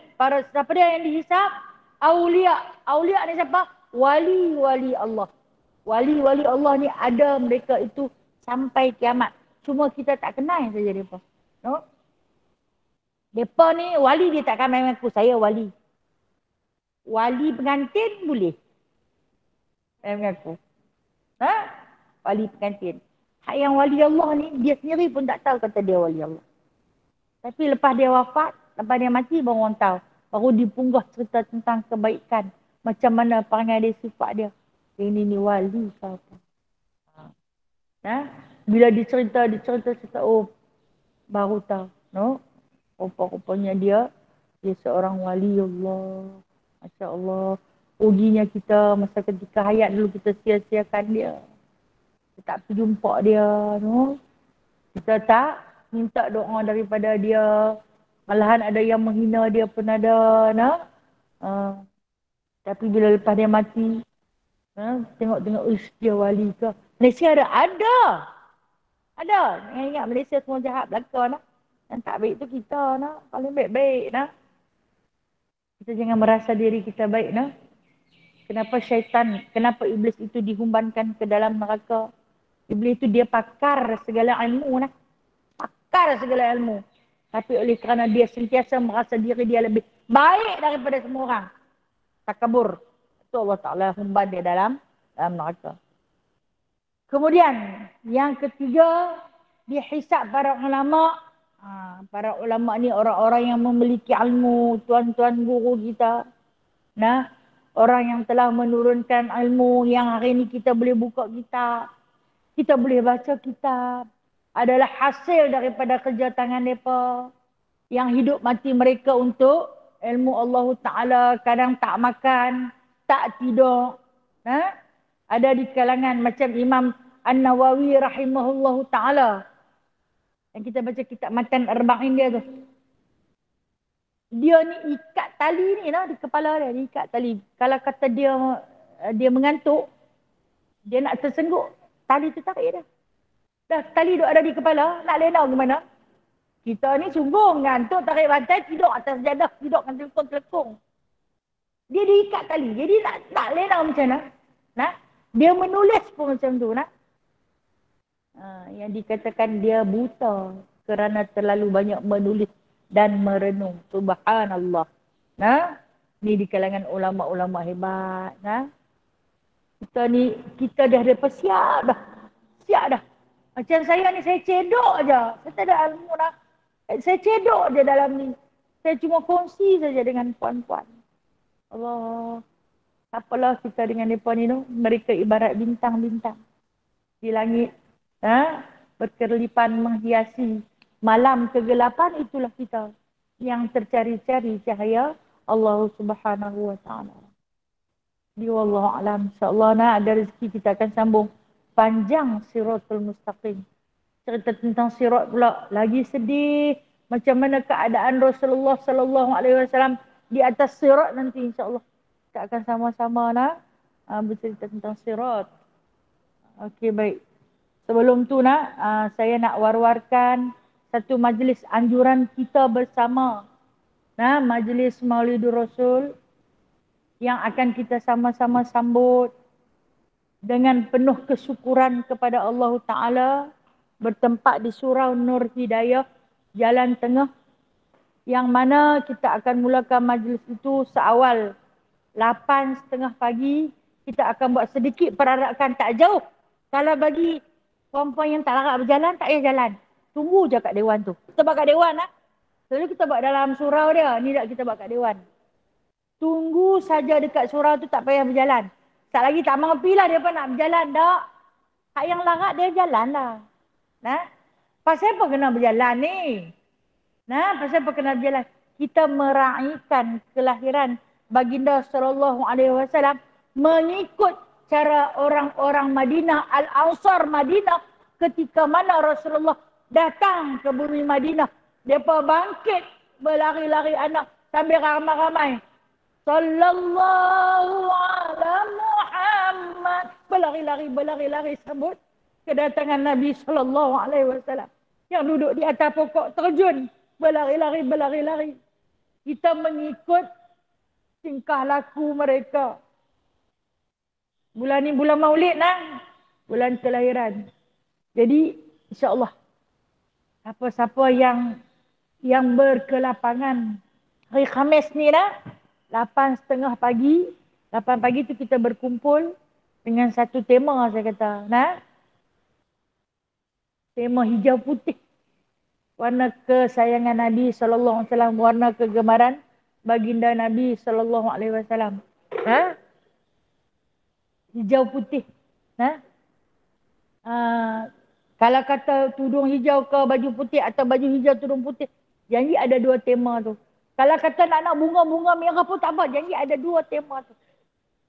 siapa dia yang dihisap? Aulia. Aulia ni siapa? Wali-wali Allah. Wali-wali Allah ni ada mereka itu sampai kiamat. Cuma kita tak kenal saja mereka. Mereka ni wali dia tak akan main aku. Saya wali. Wali pengantin boleh. Main aku. Wali pengantin. Hak yang wali Allah ni, dia sendiri pun tak tahu kata dia wali Allah. Tapi lepas dia wafat, lepas dia mati, baru orang tahu. Baru dipunggah cerita tentang kebaikan. Macam mana perangai dia, sifat dia. Ini ni wali ke apa. Bila dicerita, oh, baru tahu. Rupa-rupanya dia seorang wali Allah. Masya Allah. ruginya kita masa ketika hayat dulu kita sia-siakan dia. Kita tak pergi jumpa dia. No? Kita tak minta doa daripada dia. Malahan ada yang menghina dia pun ada. No? Tapi bila lepas dia mati, tengok-tengok, dia wali ke. Malaysia ada? Ada. Ada. Ingat Malaysia semua jahat belakang. Yang tak baik tu kita. Paling baik-baik. Kita jangan merasa diri kita baik. Kenapa syaitan, kenapa iblis itu dihumbankan ke dalam neraka? Iblis itu dia pakar segala ilmu. Pakar segala ilmu. Tapi oleh kerana dia sentiasa merasa diri dia lebih baik daripada semua orang. Takabur. Itu Allah Ta'ala humban dia dalam neraka. Kemudian, yang ketiga, dia hisab para ulama'. Para ulama' ni orang-orang yang memiliki ilmu, tuan-tuan guru kita. Orang yang telah menurunkan ilmu yang hari ini kita boleh buka kitab. Kita boleh baca kitab. Adalah hasil daripada kerja tangan mereka. Yang hidup mati mereka untuk ilmu Allah Ta'ala. Kadang tak makan, tak tidur. Ada di kalangan macam Imam An-Nawawi rahimahullahu ta'ala. Yang kita baca kitab Matan Arba'in dia tu. Dia ni ikat tali ni di kepala dia. Dia ikat tali. Kalau kata dia mengantuk, dia nak tersengguk, tali tu tarik dia. Dah tali duk ada di kepala, nak lena ke mana? Kita ni sungguh mengantuk, tarik bantai, tidur atas jadah, tidur dengan telekong-telekong. Dia diikat tali. Jadi nak lena macam mana? Dia menulis pun macam tu. Yang dikatakan dia buta kerana terlalu banyak menulis dan merenung. Subhanallah. Ni di kalangan ulama-ulama hebat. Kita dah dapat siap dah. Macam saya ni, saya cedok aja. Saya tak ada ilmu saya cedok je dalam ni. Saya cuma kongsi saja dengan puan-puan. Allah. Apalah kita dengan mereka ni. Mereka ibarat bintang-bintang di langit. Berkelipan menghiasi malam kegelapan. Itulah kita yang tercari-cari cahaya Allah Subhanahu wa ta'ala. Wallahu a'lam. InsyaAllah ada rezeki kita akan sambung panjang Siratul Mustaqim. Cerita tentang sirat pula lagi sedih. Macam mana keadaan Rasulullah sallallahu alaihi wasallam di atas sirat nanti, insya-Allah. Kita akan sama-sama bercerita tentang sirat. Okey, baik. Sebelum tu saya nak war-warkan satu majlis anjuran kita bersama. Majlis Maulidur Rasul yang akan kita sama-sama sambut dengan penuh kesyukuran kepada Allah Ta'ala, bertempat di Surau Nur Hidayah, Jalan Tengah, yang mana kita akan mulakan majlis itu seawal 8:30 pagi. Kita akan buat sedikit perarakan, tak jauh. Kalau bagi perempuan yang tak larat berjalan, tak payah jalan. Tunggu je kat Dewan tu. Kita buat kat Dewan Selalu kita buat dalam surau dia. Ni tak kita buat kat Dewan. Tunggu saja dekat surau tu, tak payah berjalan. Tak lagi tak mengerti lah dia pun nak berjalan tak. Hak yang larat dia jalan lah. Pasal apa kena berjalan ni? Pasal apa kena berjalan? Kita meraihkan kelahiran baginda sallallahu alaihi wasallam mengikut cara orang-orang Madinah, Al-Ansar Madinah, ketika mana Rasulullah datang ke bumi Madinah. Mereka bangkit berlari-lari anak sambil ramai-ramai. Sallallahu ala Muhammad. Berlari-lari sambut kedatangan Nabi sallallahu alaihi wasallam. Yang duduk di atas pokok terjun. Berlari-lari. Kita mengikut tingkah laku mereka. Bulan ni bulan Maulid bulan kelahiran. Jadi insya-Allah siapa-siapa yang berkelapangan hari Khamis ni 8:30 pagi. 8 pagi tu kita berkumpul dengan satu tema, saya kata. Tema hijau putih. Warna kesayangan Nabi sallallahu alaihi wasallam, warna kegemaran baginda Nabi sallallahu alaihi wasallam. Hijau putih. Kalau kata tudung hijau ke baju putih atau baju hijau tudung putih, janji ada 2 tema tu. Kalau kata nak bunga-bunga merah pun tak apa, janji ada 2 tema tu.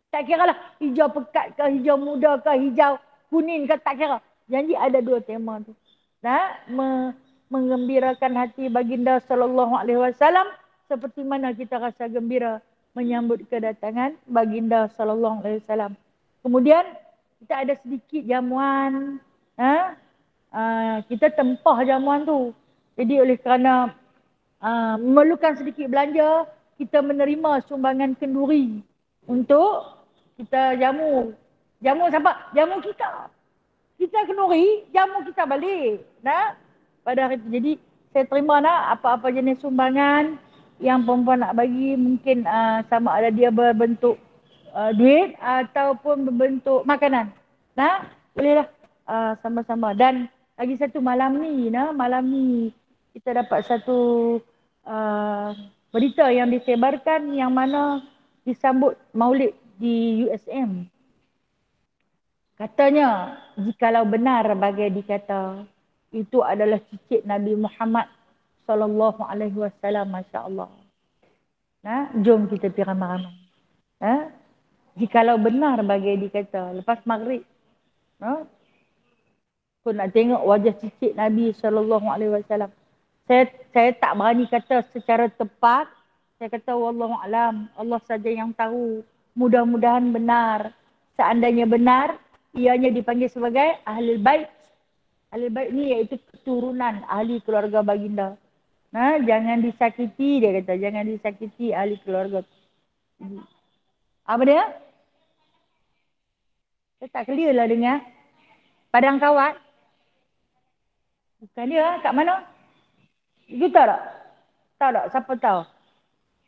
Tak kira lah hijau pekat ke, hijau muda ke, hijau kuning ke, tak kira. Janji ada 2 tema tu. Menggembirakan hati baginda sallallahu alaihi wasallam seperti mana kita rasa gembira menyambut kedatangan baginda sallallahu alaihi wasallam. Kemudian kita ada sedikit jamuan, kita tempah jamuan tu. Jadi oleh kerana memerlukan sedikit belanja, kita menerima sumbangan kenduri untuk kita jamu. Jamu siapa? Jamu kita. Kita kenduri, jamu kita balik. Pada hari itu. Jadi saya terima apa-apa jenis sumbangan yang perempuan nak bagi, mungkin sama ada dia berbentuk duit ataupun berbentuk makanan. Bolehlah sama-sama. Dan lagi satu malam ni kita dapat satu berita yang disebarkan yang mana disambut Maulid di USM. Katanya jikalau benar bagai dikata itu adalah cicit Nabi Muhammad sallallahu alaihi wasallam, masya-Allah. Jom kita pergi ramai-ramai. Jikalau benar bagai dikata lepas maghrib, aku nak tengok wajah cicit Nabi sallallahu alaihi wasallam. Saya tak berani kata secara tepat. Saya kata wallahu alam, Allah saja yang tahu. Mudah-mudahan benar. Seandainya benar, ianya dipanggil sebagai Ahlul Bait. Ahlul Bait ni iaitu keturunan ahli keluarga baginda. Jangan disakiti, dia kata. Jangan disakiti ahli keluarga. Apa dia? Saya tak clear lah dengar. Padang Kawat. Bukan dia, kat mana? Itu tahu tak? Tahu tak? Siapa tahu?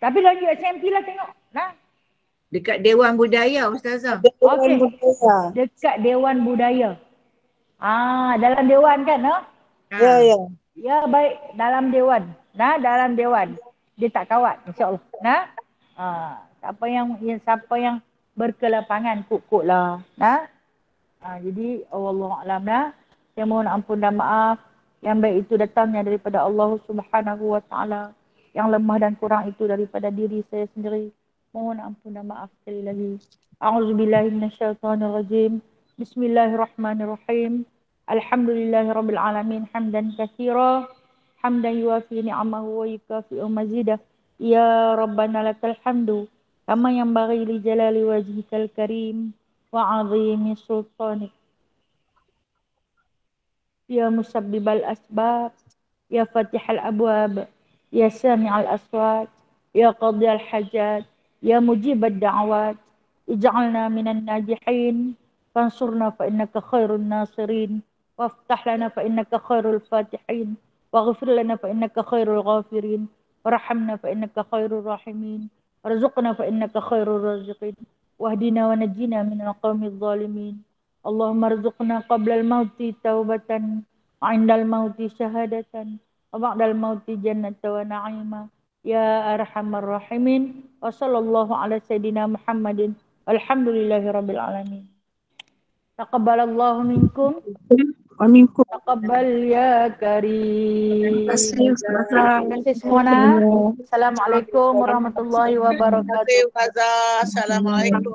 Tapi lagi SMP lah tengok. Dekat Dewan Budaya, Ustazah. Okey. Dekat Dewan Budaya. Dalam Dewan kan? Ya. Ya, baik. Dalam Dewan. Dalam Dewan. Dia tak kawat, insya-Allah. Siapa yang berkelapangan, kuk-kuk lah. Jadi, Wallahualam. Saya mohon ampun dan maaf. Yang baik itu datangnya daripada Allah Subhanahu wa taala. Yang lemah dan kurang itu daripada diri saya sendiri. Mohon ampun dan maaf sekali lagi. A'udzubillahi minasyaitonirrajim. Bismillahirrahmanirrahim. Alhamdulillahirabbil alamin hamdan katsira, hamdan yuwafi ni'amahu wa yukafi'u mazidah. Ya Rabbana lakal hamdu kama yanbaghi li jalali wajhikal karim wa 'azimi sultanik. Ya musabbibal asbab, ya fatihal abwab, ya sami'al aswat, ya qadiyal hajat, ya mujibad da'awat, ij'alna minan najihin, fansurna fa innaka khairun nasirin, waftah lana fa innaka khairul fatihin, waghfir lana fa innaka khairul ghafirin, warhamna fa innaka khairul rahimin, warzuqna fa innaka khairul raziqin, wahdina wa najjina minal qawmidh zalimin. Allahumma rzuqna qabla al-mauti taubatan, indal mauti syahadatan, wa ba'dal mauti jannata wa na'ima. Ya arhamar rahimin. Wa sallallahu ala sayyidina Muhammadin. Alhamdulillahi rabbil alamin. Taqabbalallahu minkum. Aminkum. Taqabbal ya karim. Terima kasih semua. Assalamualaikum warahmatullahi wabarakatuh. Terima kasih Ustazah. Assalamualaikum.